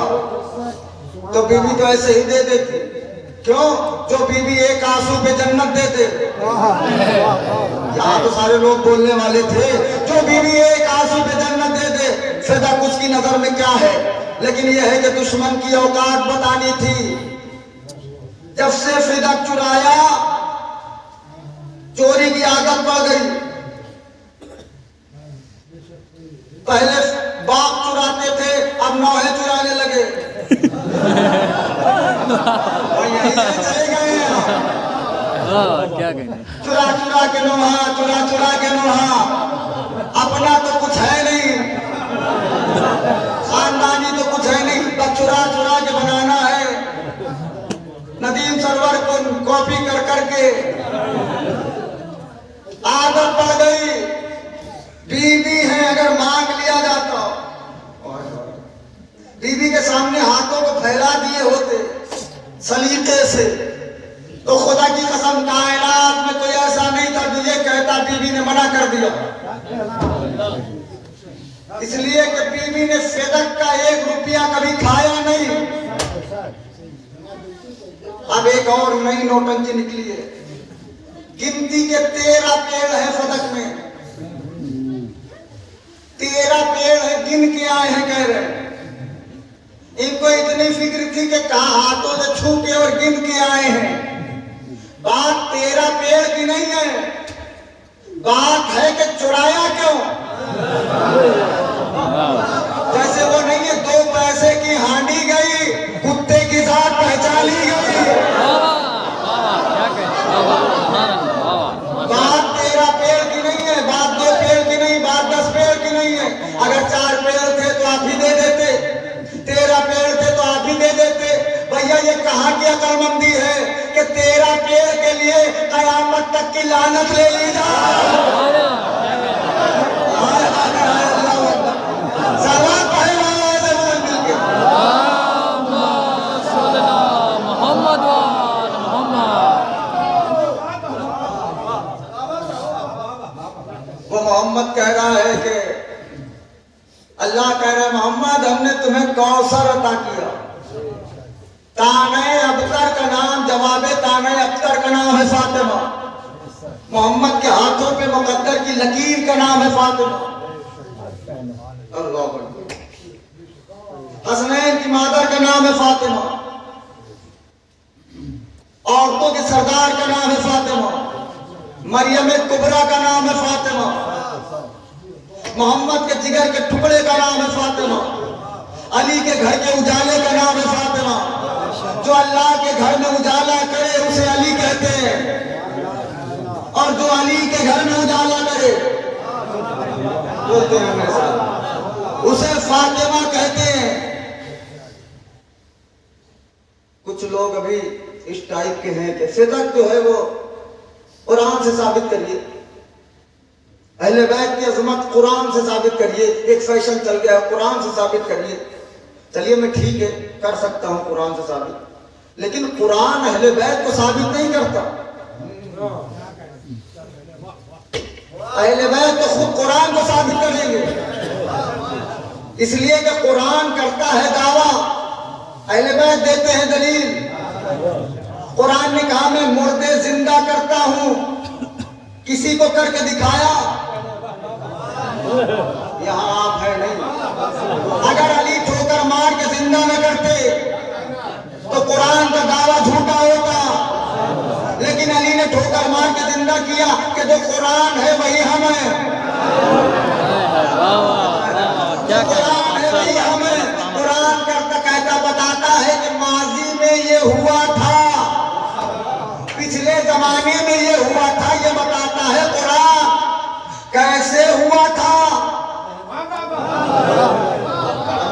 तो बीबी तो ऐसे ही दे देती। क्यों, जो बीबी एक आंसू पे जन्नत दे दे। यहाँ तो सारे लोग बोलने वाले थे, जो बीबी एक आंसू पे जन्नत दे दे। फिदा कुछ की नजर में क्या है, लेकिन यह है कि दुश्मन की औकात बतानी थी। जब से फिदा चुराया, चोरी की आदत बढ़ गई। पहले बाप चुराते थे, अब नौहे चुराने लगे। यहीं से चले गए हैं। क्या कहने, चुरा चुरा के नोहा, चुरा चुरा के नोहा। अपना तो कुछ है नहीं, खानदानी तो कुछ है नहीं, कॉपी कर करके आदत पड़ गई। बीवी है अगर मांग लिया जाता, बीवी के सामने हाथों को फैला दिए होते सलीके से, तो खुदा की कसम कायनात में कोई ऐसा नहीं था जो ये कहता बीवी ने मना कर दिया। इसलिए कि बीवी ने सदक का 1 रुपया कभी खाया नहीं। अब एक और नई नोटंकी निकली है। गिनती के 13 पेड़ है सदक में, 13 पेड़ है, गिन के आए हैं कह रहे। इनको इतनी फिक्र थी कि कहा हाथों से छू के और गिन के आए हैं। बात 13 पेड़ की नहीं है, बात है कि चुराया क्यों। जैसे वो नहीं है 2 पैसे की हांडी गई, कुत्ते की जात पहचानी गई। बात 13 पेड़ की नहीं है, बात 2 पेड़ की नहीं, बात 10 पेड़ की नहीं है। अगर 4 पेड़ थे तो आप ही दे देते, 13 पेड़ थे तो आप ही दे देते। भैया ये कहाँ की अकलमंदी है कि 13 पेड़ के लिए कयामत तक की लानत ले ली जाए। मोहम्मद कह रहा है कि अल्लाह कह रहा है मोहम्मद हमने तुम्हें कौसर अता किया। ताने अबतर का नाम, जवाबे ताने अबतर का नाम है फातिमा। मोहम्मद के हाथों पे मुकद्दर की लकीर का नाम है फातिमा। अल्लाह अकबर। हसनैन की मादर का नाम है फातिमा। औरतों के सरदार का नाम है फातिमा। मरियम कुबरा का नाम है फातिमा। मोहम्मद के जिगर के टुकड़े का नाम है फातिमा। अली के घर के उजाले का नाम है फातिमा। जो अल्लाह के घर में उजाला करे उसे अली कहते हैं, और जो अली के घर में उजाला करे बोलते हैं हमेशा उसे फातिमा कहते हैं। कुछ लोग अभी इस टाइप के हैं कि सिदक जो है वो कुरान से साबित करिए, अहले बैत की अजमत कुरान से साबित करिए। एक फैशन चल गया है कुरान से साबित करिए। चलिए मैं ठीक है कर सकता हूं कुरान से साबित, लेकिन कुरान अहले बैत को साबित नहीं करता। अहले बैत तो खुद कुरान को साबित करेंगे, इसलिए कि कुरान करता है दावा, अहले बैत देते हैं दलील। कुरान ने कहा मैं मुर्दे जिंदा करता हूं, किसी को करके दिखाया? यहां आप है नहीं। अगर अली ठोकर मार के जिंदा न करते तो कुरान का दावा झूठा होता, लेकिन अली ने ठोकर मार के जिंदा किया कि जो कुरान है वही हम है। कुरान है वही हम है। कुरान करता कहता बताता है कि माजी में ये हुआ था, पिछले जमाने में ये हुआ था, ये बताता है कुरान। कैसे हुआ था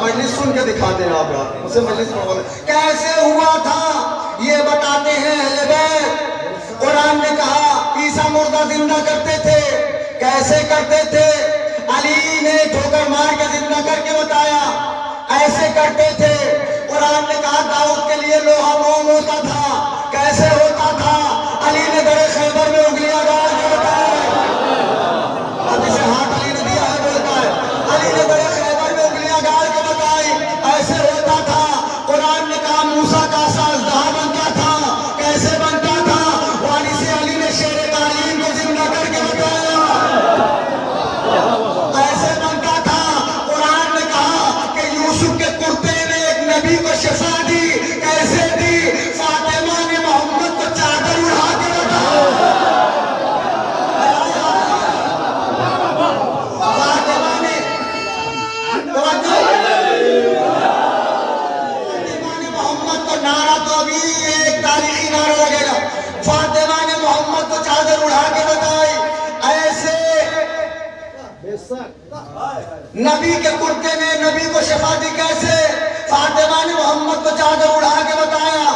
मजलिस सुन के दिखाते हैं आप यार, उसे मजलिस में बोले कैसे हुआ था ये बताते हैं अहले बैत। कुरान ने कहा ईसा मुर्दा जिंदा करते थे, कैसे करते थे? अली ने ठोकर मार के जिंदा करके बताया, ऐसे करते थे। कुरान ने कहा दाऊद के लिए लोहा मोम होता था, कैसे होता था? अली ने दरे खैबर में उंगलियां गाड़ के बताया। अब इसे हाथ अली ने दिया है बोलता है, अली ने दरे खैबर में उंगलियां गाड़ के बताई, ऐसे होता था। कुरान ने कहा मूसा का साजदहा बनता था, कैसे बनता था? वाली से अली ने शेर तालीम को जिंदा करके बताया, ऐसे बनता था। कुरान ने कहा कि यूसुफ के कुर्ते ने एक नबी को शिफा दी, कैसे दी? फातिमा ने मोहम्मद को चादर उड़ा के बताया। फातिमा ने मोहम्मद को नारा, तो अभी एक तारीखी नारा लगेगा, फातिमा ने मोहम्मद को चादर उड़ा के बताई। ऐसे नबी के कुर्ते ने नबी को शिफा दी, कैसे? फातिमा ने मोहम्मद को चादर उड़ा के बताया,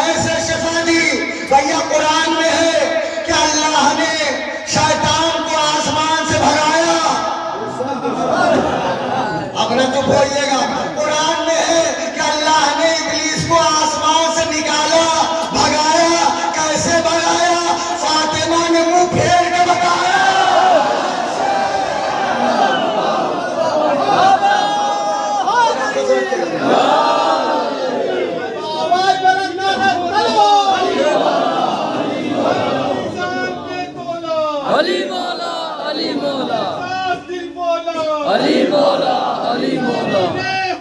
ऐसे शिफा दी। भैया कुरान में है कि अल्लाह ने शैतान को आसमान से भगाया। अब न तो बोलिएगा, कुरान में है कि अल्लाह ने इब्लीस को आसमान से निकाला, भगाया। कैसे भगाया? फातिमा ने मुंह फेर के बताया। अली मौला, अली मौला, दिल बोला, अली मौला, अली मौला,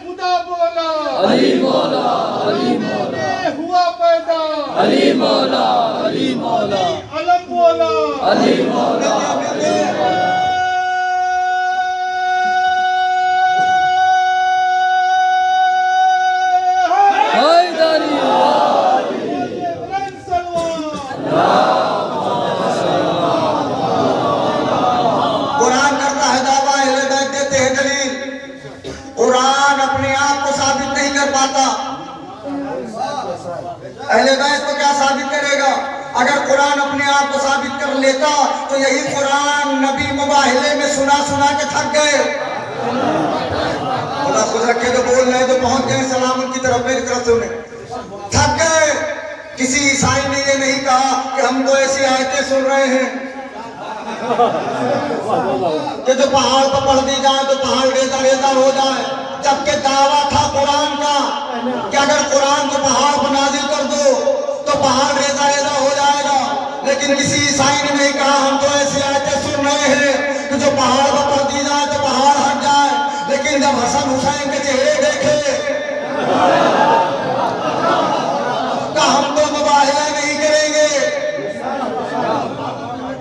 खुदा बोला, अली मौला, अली मौला, हुआ पैदा, अली मौला, अली मौला, अलम बोला, अली मौला, अली मौला। कुरान करता है दावा, अहले बैत देते हैं दलील। कुरान अपने आप को साबित नहीं कर पाता। अहले बैत को क्या साबित करेगा? अगर कुरान अपने आप को साबित कर लेता तो यही कुरान नबी मुबाहिले में सुना सुना के थक गए। खुदा खुद रखे तो बोल रहे तो पहुंच गए सलाम उनकी तरफ, मेरी तरफ सुने, थक गए। किसी ईसाई ने ये नहीं कहा कि हम तो ऐसी आयतें सुन रहे हैं कि जो पहाड़ पर पढ़ दी जाए तो पहाड़ रेता रेता हो जाए, जबकि दावा था कुरान का कि अगर कुरान को पहाड़ पर नाजिल कर दो तो पहाड़ रेता रेता हो जाएगा। लेकिन किसी ईसाई ने नहीं कहा हम तो ऐसी आयतें सुन रहे हैं कि जो पहाड़ पर पढ़ दी जाए तो पहाड़ हट जाए। लेकिन जब हसन हुसैन के चेहरे देखे तो हम तो मुबाहिला नहीं करेंगे,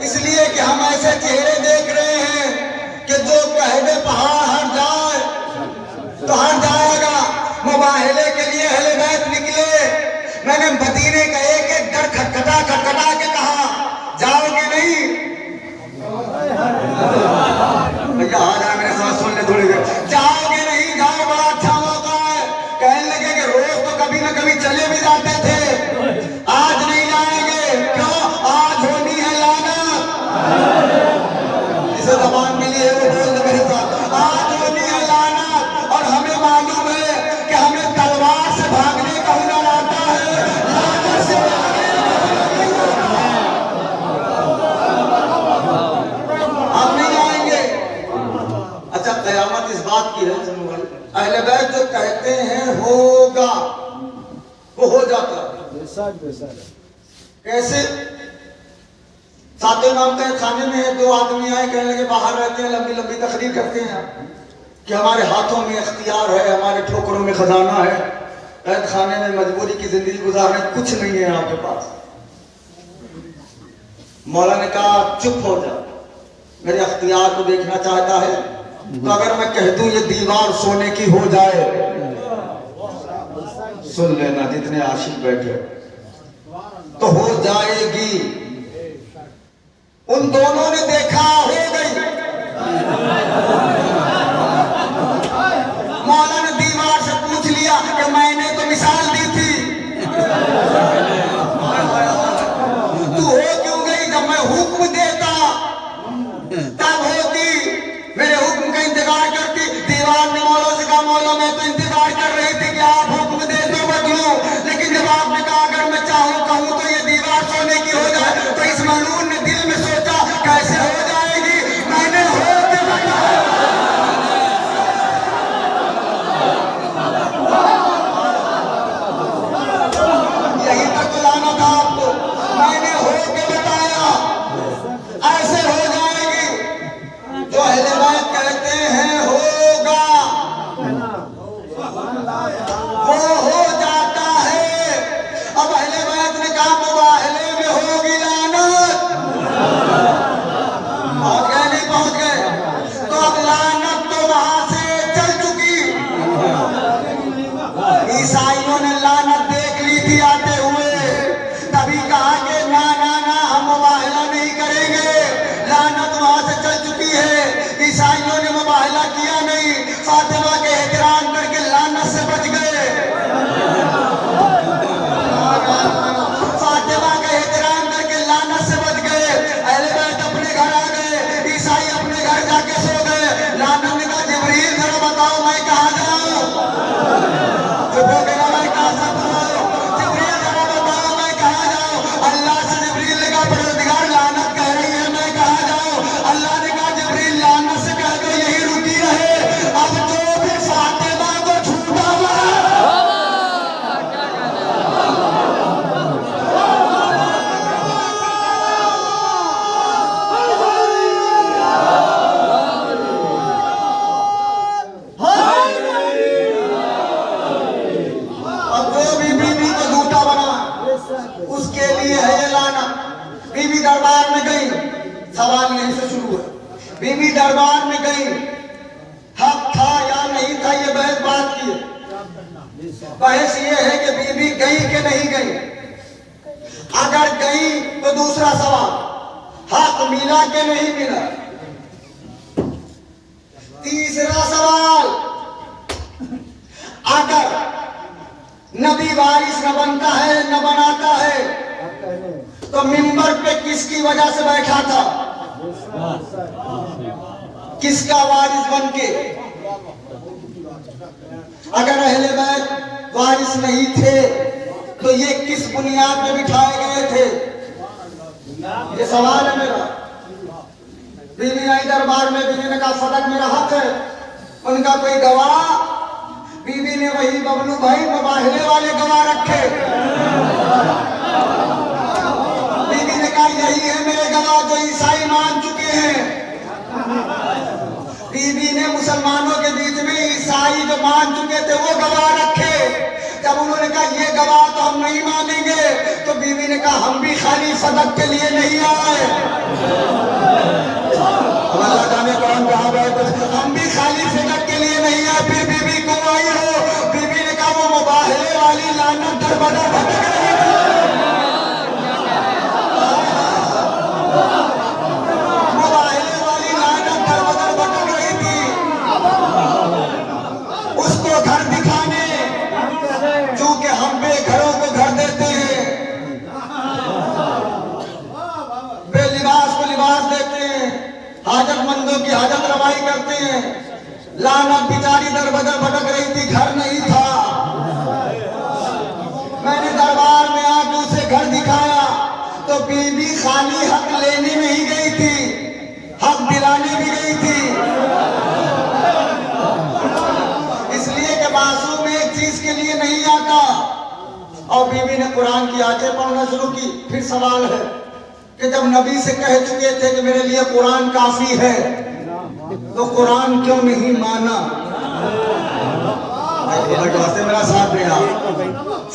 इसलिए कि हम ऐसे चेहरे देख रहे हैं कि जो कह दे पहाड़ हट जाए तो हट जाएगा। मुबाहिले के लिए अहले बैत निकले। मैंने मदीने का एक एक दर खटखटा खटखटा के कहा जाओगे नहीं? भैया आ जाए मेरे साथ सुन ले थोड़ी देर। जाओगे नहीं? जाओ, बड़ा अच्छा मौका है। कहने लगे कि रोज तो कभी न कभी चले भी जाते थे, आज नहीं जाएंगे। क्यों? आज होनी है लानत। जिसे जबान मिली है वो बोल दे मेरे साथ, आज होनी है लानत। और हमें मालूम है कि हमें तलवार से भागने का हुनर आता है, लानत से हम नहीं आएंगे। अच्छा, कयामत इस बात की है, अहले बैत जो कहते हैं होगा वो हो जाता है। कैसे? सातवें इमाम के खाने में दो आदमी आए, कहने लगे बाहर रहते हैं, लंबी लंबी तकरीर करते हैं कि हमारे हाथों में इख्तियार है, हमारे ठोकरों में खजाना है, कैद खाने में मजबूरी की जिंदगी गुजारने कुछ नहीं है आपके पास। मौला ने कहा चुप हो जा, मेरे इख्तियार को देखना चाहता है तो अगर मैं कह दूं ये दीवार सोने की हो जाए, सुन लेना जितने आशिक बैठे, तो हो जाएगी। उन दोनों ने देखा हो गई। मौला ने दीवार से पूछ लिया कि मैंने तो मिसाल दी थी, तू हो क्यों गई? जब मैं हुक्म देता तब होती, मेरे हुक्म का इंतजार करती। दीवार ने मौला से कहा मौला मैं तो इंतजार कर रही थी कि आप हुक्म दे तो बदलूं, लेकिन जब आपने कहा अगर मैं चाहूं कहूं तो ये दीवार सोने की हो जाए, तो इस मलून ने दिल में सोचा कैसे हो जाएगी? मैंने हो के बताया। यही तक लाना था आपको, मैंने हो के बताया ऐसे हो जाएगी। जो अहले बैत कहते हैं होगा वो हो जाता है। अब अहले बैत ने कहा मुबाहिले में होगी लानत। पहुंच गए नहीं पहुंच गए? तो अब लानत तो वहां से चल चुकी। ईसाइयों ने लानत देख ली थी आते हुए, तभी कहा कि ना ना ना हम मुबाहिला नहीं करेंगे। लानत वहां से चल चुकी है। ईसाइयों ने मुबाहिला किया नहीं, फातिमा के एहतराम करके लानत से बच गए। फातिमा के गई, हक था या नहीं था, ये बहस बात की है। बहस ये है कि बीबी गई कि नहीं गई। अगर गई तो दूसरा सवाल, हक मिला कि नहीं मिला। तीसरा सवाल, अगर नबी वारिस न बनता है न बनाता है तो मिंबर पे किसकी वजह से बैठा था, किसका वारिस बन के। अगर अहले बैत वारिस नहीं थे तो ये किस बुनियाद पे बिठाए गए थे, ये सवाल है मेरा। बीवी आई दरबार में, बीवी ने कहा फदक मेरा हक है, उनका कोई गवाह, बीवी ने वही बबलू भाई मुबाहले वाले गवाह रखे। बीवी ने कहा यही है मेरे गवाह जो ईसाई मान चुके हैं। बीवी ने मुसलमानों के बीच में ईसाई जो मान चुके थे वो गवाह रखे। जब उन्होंने कहा ये गवाह तो हम नहीं मानेंगे, तो बीवी ने कहा हम भी खाली फदक के लिए नहीं आए। अल्लाह जाने कौन कहा गया, हम भी खाली फदक के लिए नहीं आए। फिर बीवी को आई हो, बीवी ने कहा वो मुबाहले वाली लानत दर बदर भटक रही थी। मुबाहले वाली लानत दर बदर भटक रही थी। उसको घर दिखाने, चूंकि हम बेघरों को घर देते हैं, बेलिबास को लिबास देते हैं, हाजतमंदों की हाजत रवाई करते हैं। लानत बिचारी दर बदर भटक रही थी, घर नहीं था। मैंने दरबार में आके उसे घर दिखाया तो बीवी खाली हक लेने नहीं गई थी, हक दिलाने भी गई थी। इसलिए कि मासूम एक चीज के लिए नहीं आता। और बीवी ने कुरान की आयतें पढ़ना शुरू की। फिर सवाल है कि जब नबी से कह चुके थे कि मेरे लिए कुरान काफी है, तो कुरान क्यों नहीं माना। मेरा साथ देना,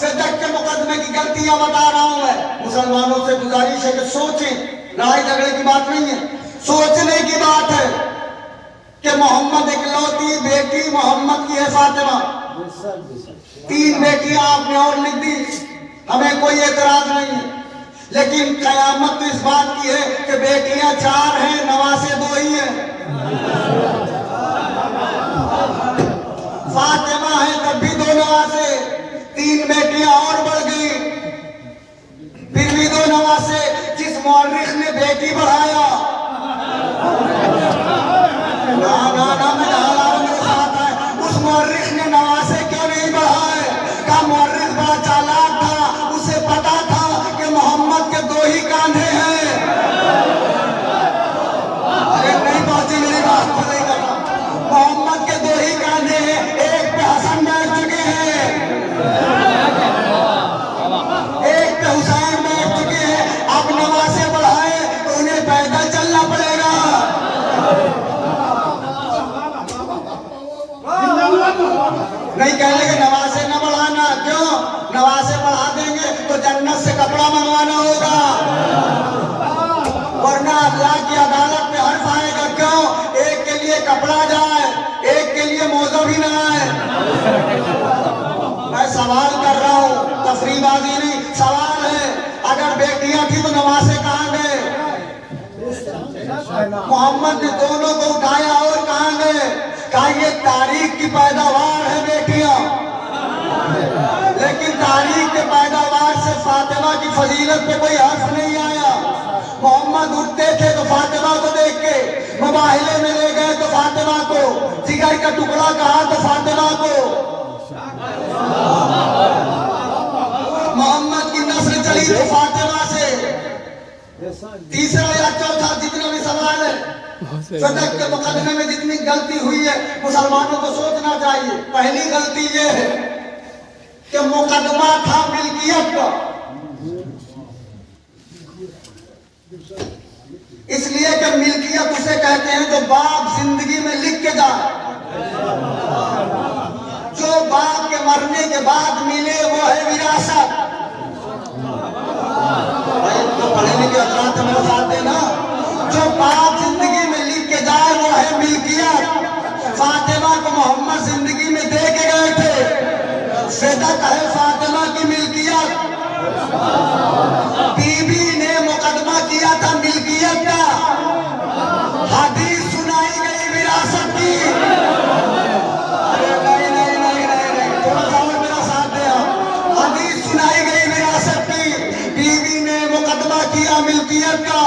सदक के मुकदमे की गलतियां बता रहा हूं मैं। मुसलमानों से गुजारिश है कि सोचें, लड़ाई झगड़े की बात नहीं है, सोचने की बात है कि मोहम्मद इकलौती बेटी मोहम्मद की है फातिमा। 3 बेटियां आपने और लिख दी, हमें कोई एतराज नहीं है। लेकिन कयामत तो इस बात की है कि बेटियां 4 हैं, नवासे 2 ही हैं। फातिमा है तब भी 2 नवासे, 3 बेटियां और बढ़ गई, फिर भी 2 नवासे। जिस मौलिक ने बेटी बढ़ाया, ना ना ना मैं मेरे साथ है, उस मौलिक ने नवासे क्यों नहीं बढ़ाए। का मौलिक बड़ा चालाक था, उसे पता था कि मोहम्मद के 2 ही कांधे हैं। अरे नहीं पहुंची मेरी बात को नहीं करना। मोहम्मद के 2 ही कांधे हैं, एक पे हसन बैठ चुके हैं, एक पे हुसैन बैठ चुके हैं। अब नवासे बढ़ाए तो उन्हें पैदल चलना पड़ेगा। नहीं कहने के नवासे न बढ़ाना, क्यों? नवासे बढ़ा देंगे तो जन्नत से कपड़ा मंगवाना होगा, वरना अल्लाह की अदालत में हर्फ आएगा। क्यों? एक के लिए कपड़ा जाए, एक के लिए मौजा भी ना आए। मैं सवाल कर रहा हूँ, तफरीबाजी नहीं, सवाल है। अगर बेटियां थी तो नवासे कहाँ गए? मोहम्मद ने दोनों को उठाया और कहाँ गए? कहा ये तारीख की पैदावार है बेटियां, लेकिन तारीख के पैदावार से फातिमा की फजीलत पे कोई हर्फ नहीं आया। मोहम्मद उठते थे तो फातिमा को देख के, मुबाहिले में ले गए तो फातिमा को, जिगर का टुकड़ा कहा तो फातिमा को। मोहम्मद की नस्ल चली तो फातिमा से। तीसरा या चौथा जितना भी सवाल है, सदक के मुकदमे में जितनी गलती हुई है, मुसलमानों को सोचना चाहिए। पहली गलती ये है कि मुकदमा था मिल्कियत का, इसलिए कि मिल्कियत उसे कहते हैं जो बाप जिंदगी में लिख के जाए। जो बाप के मरने के बाद मिले वो है विरासत। तो पढ़े लिखे हजरात मेरे साथ देना, जो बाप जिंदगी में लिख के जाए वो है मिल्कियत। मोहम्मद जिंदगी में दे के गए थे। सदक है फातिमा की मिल्कियत। बीबी ने मुकदमा किया था मिल्कियत का। हदीस सुनाई गई विरासत की। अरे नहीं नहीं नहीं नहीं नहीं, थोड़ा सा और मेरा साथ दे आप। हदीस सुनाई गई विरासत की। बीबी ने मुकदमा किया मिल्कियत का।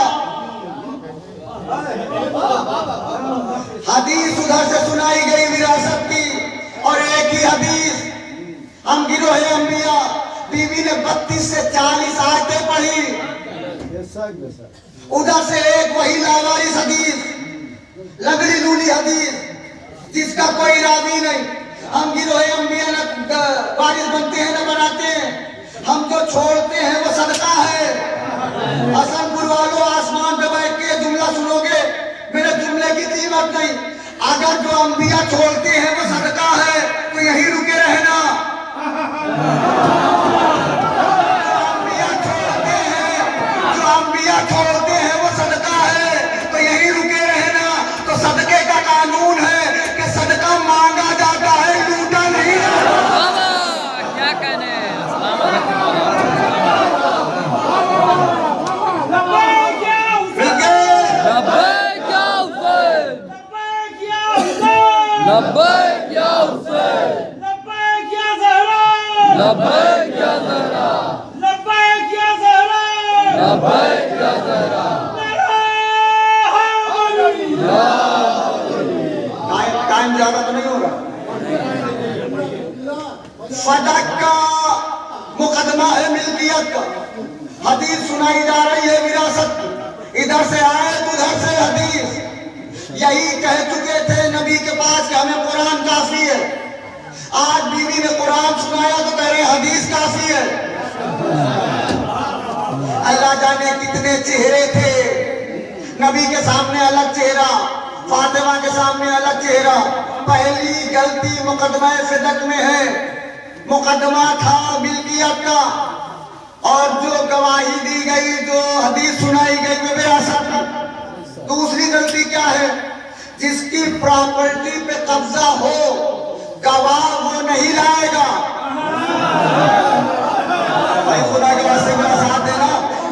हदीस उधर से सुनाई गई विरासत की। और एक ही हदीस हम गिरोह अंबिया, बीवी ने 32 से 40 आयतें पढ़ी। उधर से एक वही लावारिस हदीस, लगड़ी लूली हदीस, जिसका कोई रावी नहीं। हम गिरोह अंबिया न वारिस बनते हैं न बनाते हैं। हम जो छोड़ते हैं वो सदका है। हसनपुर वालों, आसमान पे बैठ के जुमला सुनोगे, मेरे जुमले की कीमत नहीं। अगर जो अंबिया छोड़ते हैं वो सदका है तो यहीं रुके रहना। छोड़ते हैं वो सदका है तो यहीं रुके रहना। तो सदके का कानून है कि सदका मांगा जाता है, लूटा नहीं जाता। क्या कहने टाइम ज्यादा तो नहीं होगा। सदक का मुकदमा है मिल्कियत का। हदीस सुनाई जा रही है विरासत की। इधर से आए तो उधर से हदीस। यही कह चुके थे नबी के पास कि हमें कुरान काफी है। आज बीवी ने कुरान सुनाया तो कह रहे हदीस काफी है। अल्लाह जाने कितने चेहरे थे। नबी के सामने अलग चेहरा, फातिमा के सामने अलग चेहरा। पहली गलती मुकदमा सदक में है। मुकदमा था मिल्कियत का और जो गवाही दी गई, जो हदीस सुनाई गई वो विरासत की। दूसरी गलती क्या है? जिसकी प्रॉपर्टी पे कब्जा हो गवाह वो नहीं लाएगा। भाई खुदा के वास्ते मेरा साथ देना।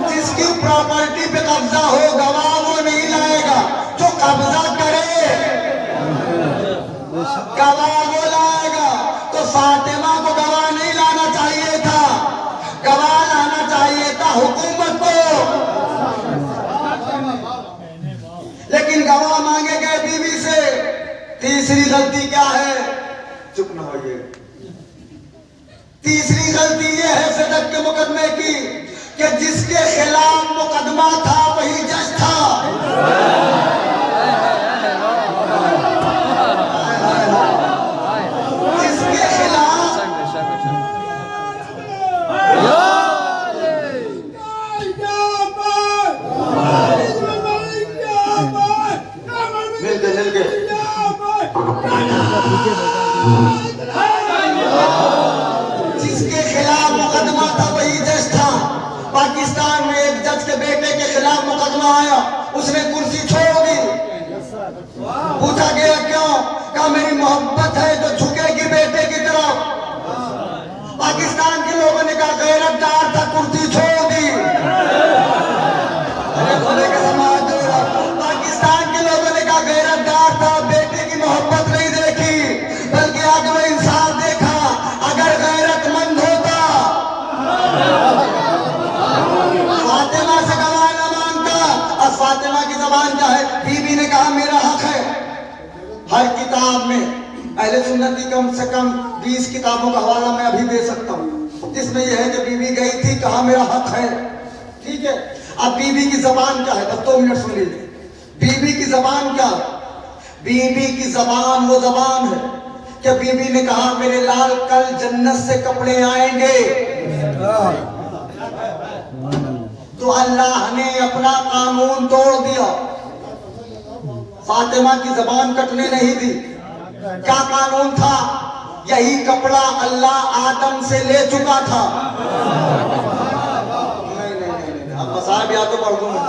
जिसकी प्रॉपर्टी पे कब्जा हो गवाह वो नहीं लाएगा। जो कब्जा करे गवाह वो लाएगा। तो फातिमा को गवाह नहीं लाना चाहिए था, गवाह लाना चाहिए था हुकूमत को। लेकिन गवाह मांगे गए बीवी से। तीसरी गलती क्या है? चुप ना होइए। तीसरी गलती यह है सदक के मुकदमे की कि जिसके खिलाफ मुकदमा था वही जज था। जिसके खिलाफ मिल गए जिसके खिलाफ मुकदमा था वही जज था। पाकिस्तान में एक जज के बेटे के खिलाफ मुकदमा आया, उसने कुर्सी छोड़ दी। पूछा गया क्यों? कहा मेरी मोहब्बत है जो झुकेगी बेटे की तरफ। पाकिस्तान के लोगों ने कहा गैरतदार था, कुर्सी छोड़ दी। पाकिस्तान के लोगों ने कहा गैरतदार था, बेटे की मोहब्बत नहीं देखी बल्कि आगे में इंसाफ देखा। अगर गैरतमंद होता फातिमा से गवाह न मांगता। और फातिमा की जबान क्या है? बीवी ने कहा मेरा हक है। हर किताब में अहले सुन्नत की कम से कम 20 किताबों का हवाला मैं अभी दे सकता हूँ जिसमें यह है कि बीवी गई थी, कहा मेरा हक है। ठीक है, अब बीवी की जबान क्या है? बस 2 मिनट सुन लीजिए। बीवी की जबान क्या? बीवी की जबान वो जबान है कि बीवी ने कहा मेरे लाल कल जन्नत से कपड़े आएंगे। तो अल्लाह ने अपना कानून तोड़ दिया, फातिमा की जबान कटने नहीं दी। क्या कानून था? यही कपड़ा अल्लाह आदम से ले चुका था। अब मसाहब याद तो पढ़ दूंगा।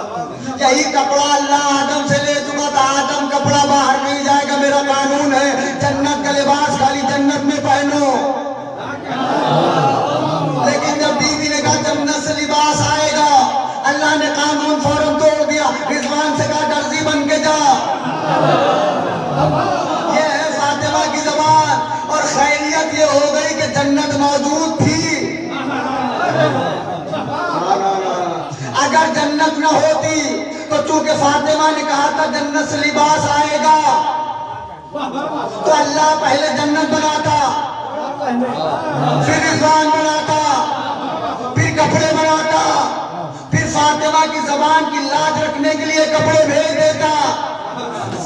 यही कपड़ा अल्लाह आदम से ले चुका था। आदम कपड़ा बाहर नहीं जाएगा, मेरा कानून है। जन्नत का लिबास जन्नत मौजूद थी? अगर जन्नत न होती तो चूंकि फातिमा ने कहा था जन्नत से लिबास आएगा, तो अल्लाह पहले जन्नत बनाता, फिर रिजवान बनाता, फिर कपड़े बनाता, फिर फातिमा की जबान की लाज रखने के लिए कपड़े भेज देता,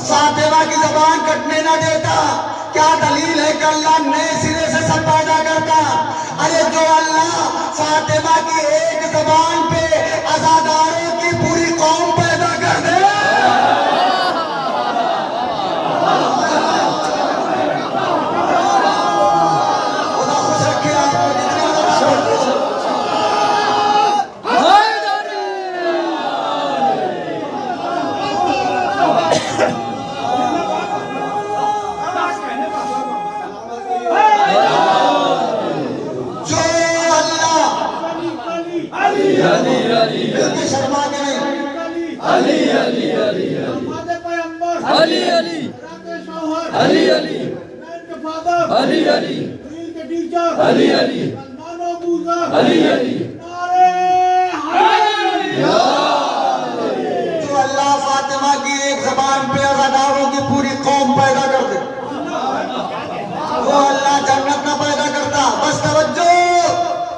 फातिमा की जबान कटने ना देता। क्या दलील है कि अल्लाह नए सिरे से सब पैदा करता? अरे जो अल्लाह फातिमा की एक जबान पे अज़ादारों की पूरी कौम पैदा कर दे, खुदा खुश रखे आपको। जितने बिल्कुल शर्मा के नहीं। अली अली अली अली अली अली अली अली अली अली अली अली अली। जो अल्लाह फातिमा की एक जबान पे अज़ादारों की पूरी कौम पैदा कर दे, वो अल्लाह जन्नत ना पैदा करता। बस तवज्जो,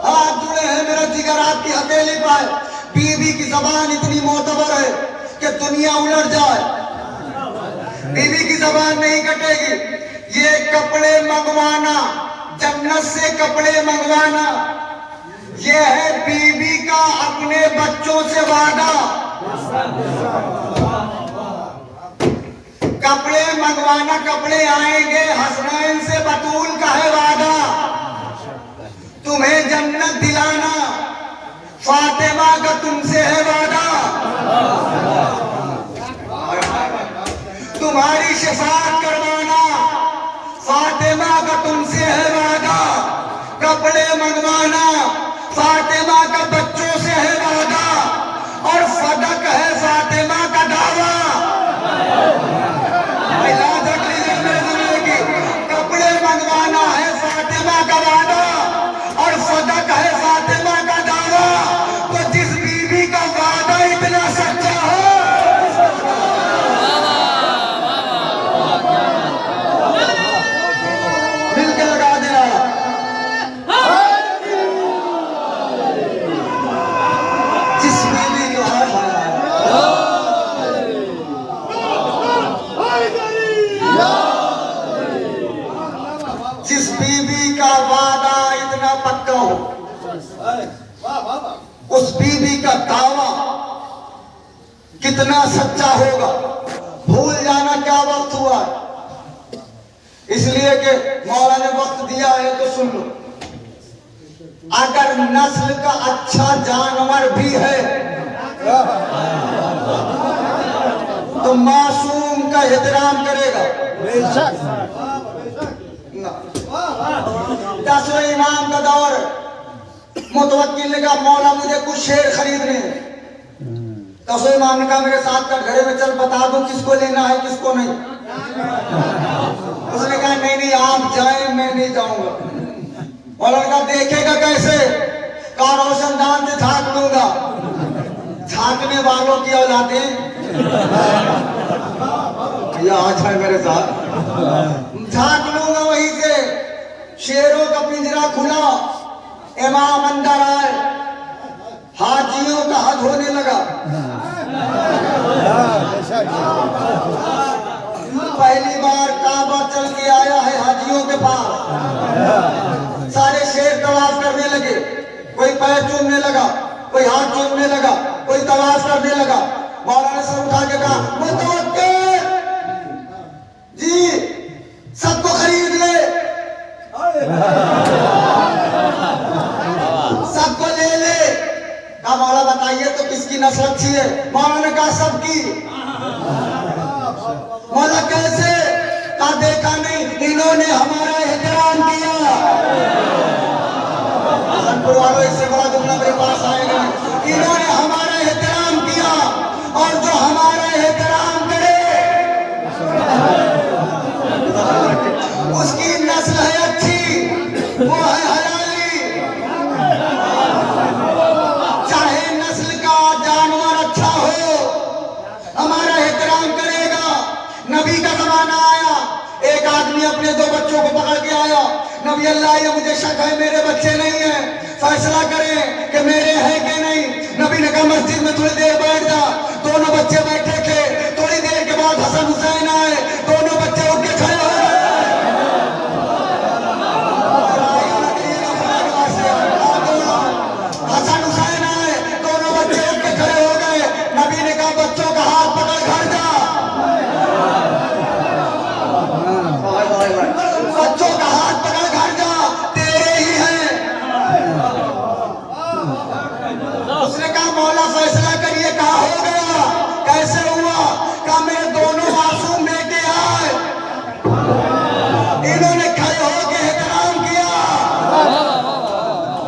हाथ जुड़े हैं मेरा जिगर आपकी हथेली पर। बीवी की जबान इतनी मोतबर है कि दुनिया उलट जाए, बीवी की जबान नहीं कटेगी। ये कपड़े मंगवाना, जन्नत से कपड़े मंगवाना, ये है बीवी का अपने बच्चों से वादा। कपड़े मंगवाना, कपड़े आएंगे, हसनैन से बतूल का है वादा। तुम्हें जन्नत दिलाना, फातिमा का तुमसे है वादा। तुम्हारी शिफात करवाना, फातिमा का तुमसे है वादा। कपड़े मंगवाना, फातिमा का बच्चों से है वादा। और सदक है फातिमा का दावा। याद रख लीजिए मेरे जिंदगी, कपड़े मंगवाना है फातिमा का वादा और सदक है फातिमा का दावा। तो जिस बीवी का वादा इतना सच्चा हो, मिलकर लगा देना। जिस बीवी का जिस बीवी का वादा इतना पक्का हो, उस बीवी का दावा कितना सच्चा होगा। भूल जाना क्या वक्त हुआ है, इसलिए कि मौला ने वक्त दिया है तो सुन लो। अगर नस्ल का अच्छा जानवर भी है तो मासूम का एहतराम करेगा। दसवें इमाम का दौर, मुतवक्किल ने कहा मौला मुझे कुछ शेर खरीदने हैं। दसवें इमाम ने कहा मेरे साथ कर घरे में चल, बता दूं किसको लेना है किसको नहीं। उसने कहा नहीं नहीं आप जाएं, मैं नहीं जाऊंगा। मौला ने कहा देखेगा कैसे? कहा रोशनदान से झांक लूंगा। झांकने वालों की औलादें या आ जाए मेरे साथ, झांक लूंगा वहीं से। शेरों का पिंजरा खुला, इमाम अंदर आए, हाजियों का हद होने लगा। पहली बार काबा चल के आया है हाजियों के पास। सारे शेर तवाफ करने लगे, कोई पैर चूमने लगा, कोई हाथ चूमने लगा, कोई तवाफ करने लगा। मौला ने सर उठा के कहा मुतवक्किल जी सबको खरीद ले, सबको ले ले। कहा मौला बताइए तो किसकी नस्ल अच्छी है? मौला ने कहा सबकी। मौला कैसे? कहा देखा नहीं इन्होंने हमारा एहतराम किया। कानपुर वालों इससे बड़ा जुमला मेरे पास आएगा। इन्होंने हमारा एहतराम किया और जो हमारा एहतराम करे उसकी नस्ल है अच्छी, वो है हलाल नबी अल्लाह ये मुझे शक है मेरे बच्चे नहीं है, फैसला करें कि मेरे हैं कि नहीं। नबी ने कहा मस्जिद में थोड़ी देर बैठ जा। दोनों बच्चे बैठे थे। थोड़ी देर के बाद हसन हुसैन आए, दोनों बच्चे उठ के खड़े हो गए। हसन हुसैन आए, दोनों बच्चे उठ के खड़े हो गए। नबी ने कहा बच्चों का हाथ पकड़ घर जा। बच्चों का हाथ पकड़ घर जा, तेरे ही हैं। उसने कहा मौला फैसला करिए, कहा हो गया, कैसे हुआ? कहा मेरे दोनों मासूम बेटे आए, इन्होंने खड़े होके एहतराम किया।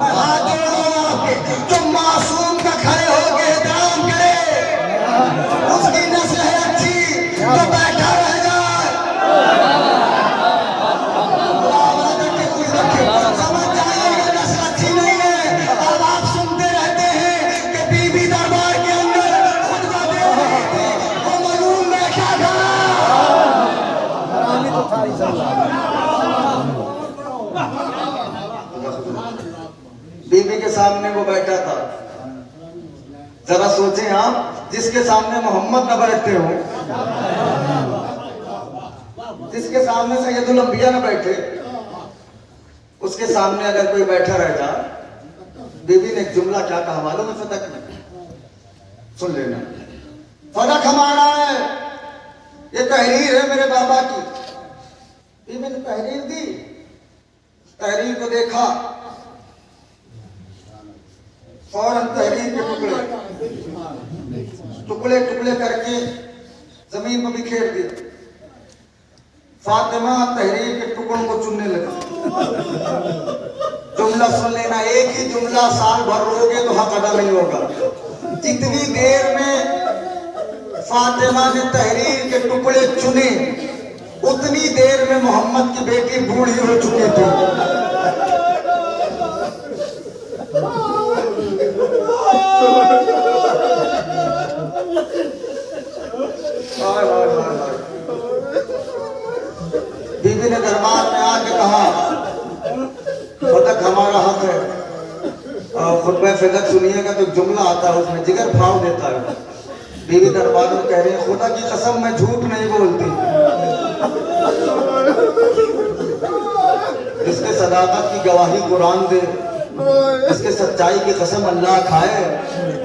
मैं हाथ जोड़ रहा हूं आपके, जो मासूम का खड़े होके एहतराम करे, उसकी नस्ल है अच्छी, तो बैठा रह जाए। समझ जाइएगा नस्ल अच्छी नहीं है। अब आप सुनते रहते हैं कि बीबी दरबार के अंदर खुतबा दे रही थी, वो मलूम बैठा था। बीबी के सामने वो बैठा था। जरा सोचें आप, जिसके सामने मोहम्मद न बैठते हो, जिसके सामने सैयदुल अंबिया न बैठे, उसके सामने अगर कोई बैठा रहता। बीबी ने एक जुमला क्या कहा मालूम है फतक में? सुन लेना। फतक हमारा है, ये तहरीर है मेरे बाबा की। बीबी ने तहरीर दी, तहरीर को देखा, फौरन तहरीर के टुकड़े टुकड़े करके जमीन पर बिखेर दिया। फातिमा तहरीर के टुकड़ों को चुनने लगी। जुमला सुन लेना, एक ही जुमला साल भर रोगे तो हक अदा नहीं होगा। जितनी देर में फातिमा ने तहरीर के टुकड़े चुने, उतनी देर में मोहम्मद की बेटी बूढ़ी हो चुकी थी। बीबी ने दरबार में आके कहा फतक हमारा हक है। खुतबा फिदक सुनिएगा तो जुमला आता है, उसमें जिगर फाड़ देता है। बीबी दरबार में कह रही है खुदा की कसम मैं झूठ नहीं बोलती। इसके सदाकत की गवाही कुरान दे, इसके सच्चाई की कसम अल्लाह खाए।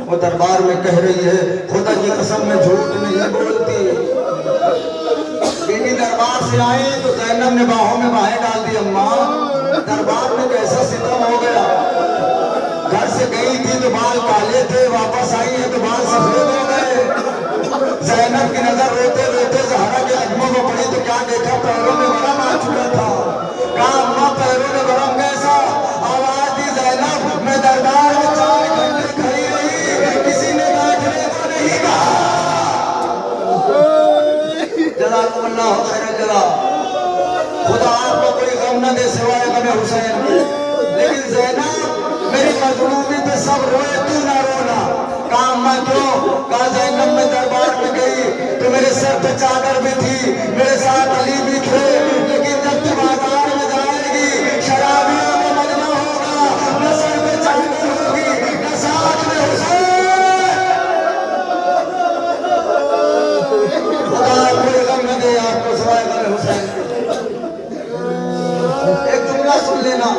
वो दरबार में कह रही है खुदा की कसम मैं झूठ नहीं बोलती। बीबी दरबार से आई तो जैनब ने बाहों में बाहें डाल दी। अम्मा, दरबार में कैसा सितम हो गया। घर से गई थी तो बाल काले थे, वापस आई है तो बाल सफेद हो गए। जैनब की नजर रोते रोते ज़हरा के अजमों में पड़ी तो क्या देखा, पैरों में बरम आ चुका था। कहा अम्मा पैरों में बरम कैसा? आवाज दी जैनब, मैं दरबार में 4 घंटे खड़ी रही, किसी ने बैठने को नहीं कहा। जज़ाकुमुल्लाह खैरन जज़ा। खुदा आपको कोई गम न दे सिवाय गम हुसैन के। लेकिन ज़ैनब मेरी मजलूमी पे सब रोए, तू ना रोना। काम मैं क्यों? कहा ज़ैनब मैं दरबार में गई तो मेरे सर पे चादर भी थी, मेरे साथ अली भी थे। लेकिन जब तू बाजार में जाएगी, शराबियों में मजमा होगा, न सर पे चादर होगी न साथ में हुसैन। खुदा कोई गम न दे आपको सिवाय गम हुसैन के। एक जुमला सुन लेना,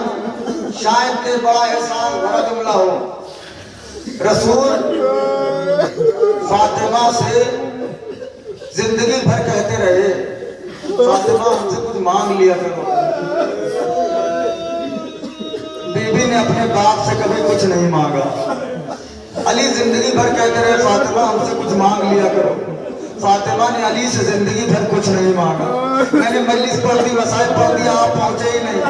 शायद के बड़ा एहसान भरा जुमला हो। रसूल फातिमा से जिंदगी भर कहते रहे फातिमा हमसे कुछ मांग लिया करो। बीबी ने अपने बाप से कभी कुछ नहीं मांगा। अली जिंदगी भर कहते रहे फातिमा हमसे कुछ मांग लिया करो। फातिमा ने अली से जिंदगी भर कुछ नहीं मांगा। मैंने मजलिस पढ़ दी, वसाइल पढ़ दी, आप पहुंचे ही नहीं।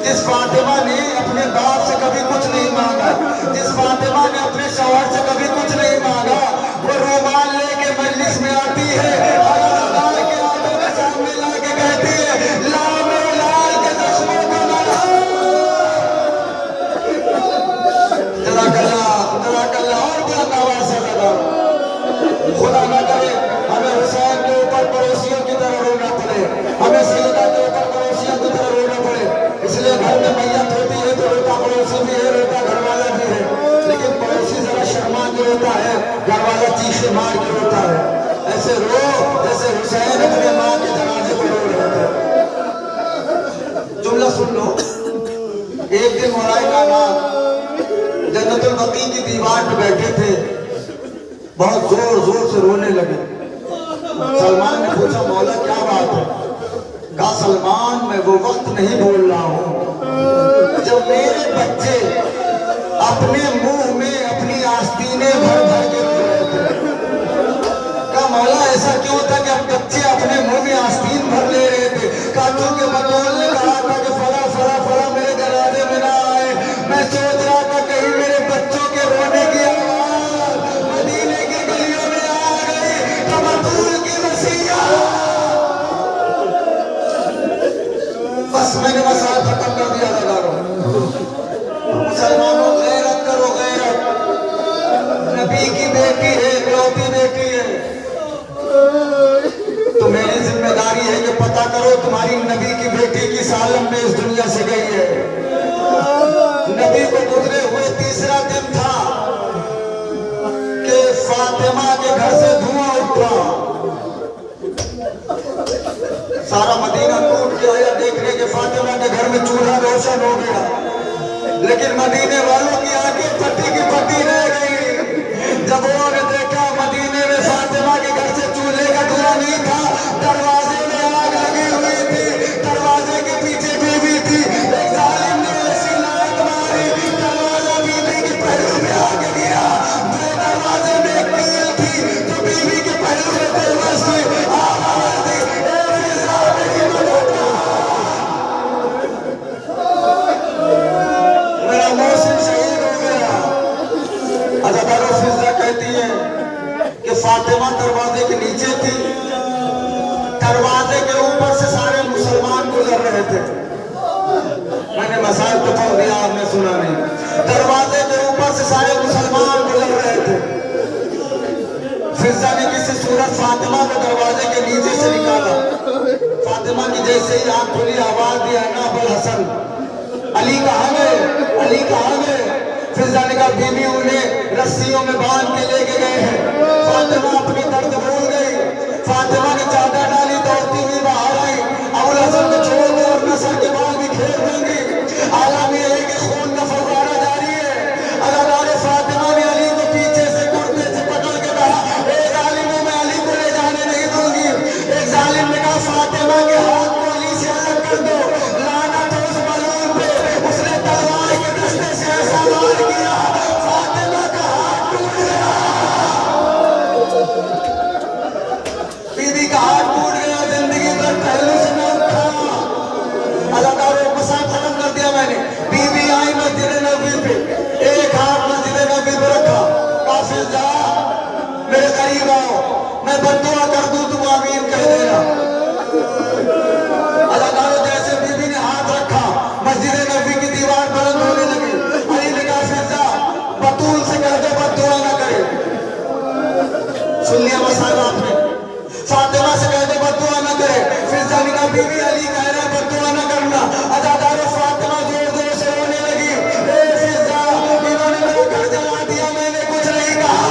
जिस फातिमा ने अपने बाप से कभी कुछ नहीं मांगा, जिस फातिमा ने अपने शौहर से कभी कुछ नहीं मांगा, वो रुमाल लेके मजलिस में आती है, हज़रत के आंखों के सामने लाके कहती है ला मेरे लाल के जख्मों को ना ला। जज़ाकल्लाह और बुलंद आवाज़ से अदा। खुदा न करे हमें हुसैन के ऊपर पड़ोसियों की तरह रोना पड़े, हमें सैयदा के ऊपर पड़ोसियों की तरह रोना पड़े। इसलिए घर बकी की दीवार पे बैठे थे, बहुत जोर जोर से रोने लगे। सलमान ने पूछा मौला क्या बात है? कहा सलमान मैं वो वक्त नहीं बोल रहा हूँ जब मेरे बच्चे अपने मुंह में अपनी आस्तीनें भर भर के रो रहे थे। कहा मौला ऐसा क्यों था कि अब बच्चे अपने मुंह में आस्तीन भर ले रहे थे? कहा क्योंकि बतौल ने कहा था कि फला फला फला मेरे दरवाजे में ना आए। मैं सोच रहा था कहीं मेरे बच्चों के रोने की आवाज मदीने की गलियों में आ गई तो बतूल की वसीयत। बस मैंने मसाला खत्म कर दिया लगा रहा। मुसलमानों गैरत करो गैरत। नबी की बेटी है, इकलौती बेटी है। तो मेरी जिम्मेदारी है कि पता करो तुम्हारी नबी की बेटी किस आलम में इस दुनिया से गई है। नबी को गुजरे हुए तीसरा दिन था कि फातिमा के घर से धुआं उठा। सारा मदीना टूट के आया देखने के फातिमा के घर में चूल्हा रोशन हो गया, लेकिन मदीने वालों की आंखें फटी की फटी रह गई जब उन्होंने देखा मदीने में फातिमा के घर से चूल्हे का धुआं नहीं था, दरवाजे में आग लगी हुई थी। दरवाजे के पीछे बीवी थी। एक जालिम ने ऐसी लात मारी दरवाजा बीवी के पहलू में आके गिरा। जो दरवाजे में एक कील थी जो बीवी के पहलू में बेबस हुई आवाज दी, ए फिजा मेरी मदद कर। मेरा मौसम शहीद हो गया। अदाकारो फिजा कहती है कि फातिमा दरवाजे के नीचे थी, दरवाजे के ऊपर से सारे मुसलमान गुजर रहे थे। मैंने मसाइल तो पढ़ दिया, आपने सुना नहीं। दरवाजे के ऊपर से सारे मुसलमान गुजर रहे थे। फिजा ने किसी सूरत फातिमा को दरवाजे के नीचे से निकाला। फातिमा की जैसे ही आंख खुली आवाज दी ना अबुल हसन, अली कहाँ गए, अली कहाँ गए? फिजा ने कहा बीवी उन्हें रस्सियों में बांध के लेके गए हैं। फातिमा अपनी दर्द भूल गई। फातिमा ने चादर डाली, दौड़ती हुई बाहर आई। अबुल हसन को छोड़ दो और नसर के बाल भी खेल दूंगी। आलम ये है कि खून का फव्वारा जारी है। अदाकारे फातिमा ने अली को पीछे से कुर्ते से पकड़ के कहा, एक जालिमों में अली को ले जाने नहीं दूंगी। एक जालिम ने कहा फातिमा के हाथ को अली से अलग कर दो। लानत हो उस मलून पे, उसने तलवार के दस्ते से ऐसा वार किया फातिमा का हाथ टूट गया। बीवी का हाथ टूट गया, जिंदगी भर पहलू से न उठा। अदाकारों मसाल खत्म कर दिया मैंने। बीवी आई मस्जिद नबी पे, एक हाथ मस्जिद नबी पे रखा। काफिर जा मेरे करीब आओ, मैं बद्दुआ कर दूं, तुम आमीन कह देना। अदाकारों जैसे बीवी ने हाथ रखा, मस्जिद नबी की दीवार बुलंद होने लगी। अली ने कहा फिजा बतूल से कह दो बद्दुआ न करे। सुन लिया मसाल आपने? फातिमा से कह दो बद्दुआ न करे। फिजा ने कहा बीवी अली कह रहा बद्दुआ न करना। अदाकारों फातिमा जोर जोर से रोने लगी, ए फिजा इन्होंने मेरा घर जला दिया, मैंने कुछ नहीं कहा।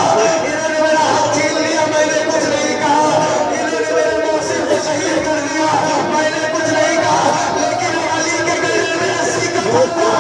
इन्होंने मेरा हाथ छीन लिया, मैंने कुछ नहीं कहा। इन्होंने मेरे मौसम को शहीद कर दिया, मैंने कुछ नहीं कहा। लेकिन अली के गले में रस्सी का फंदा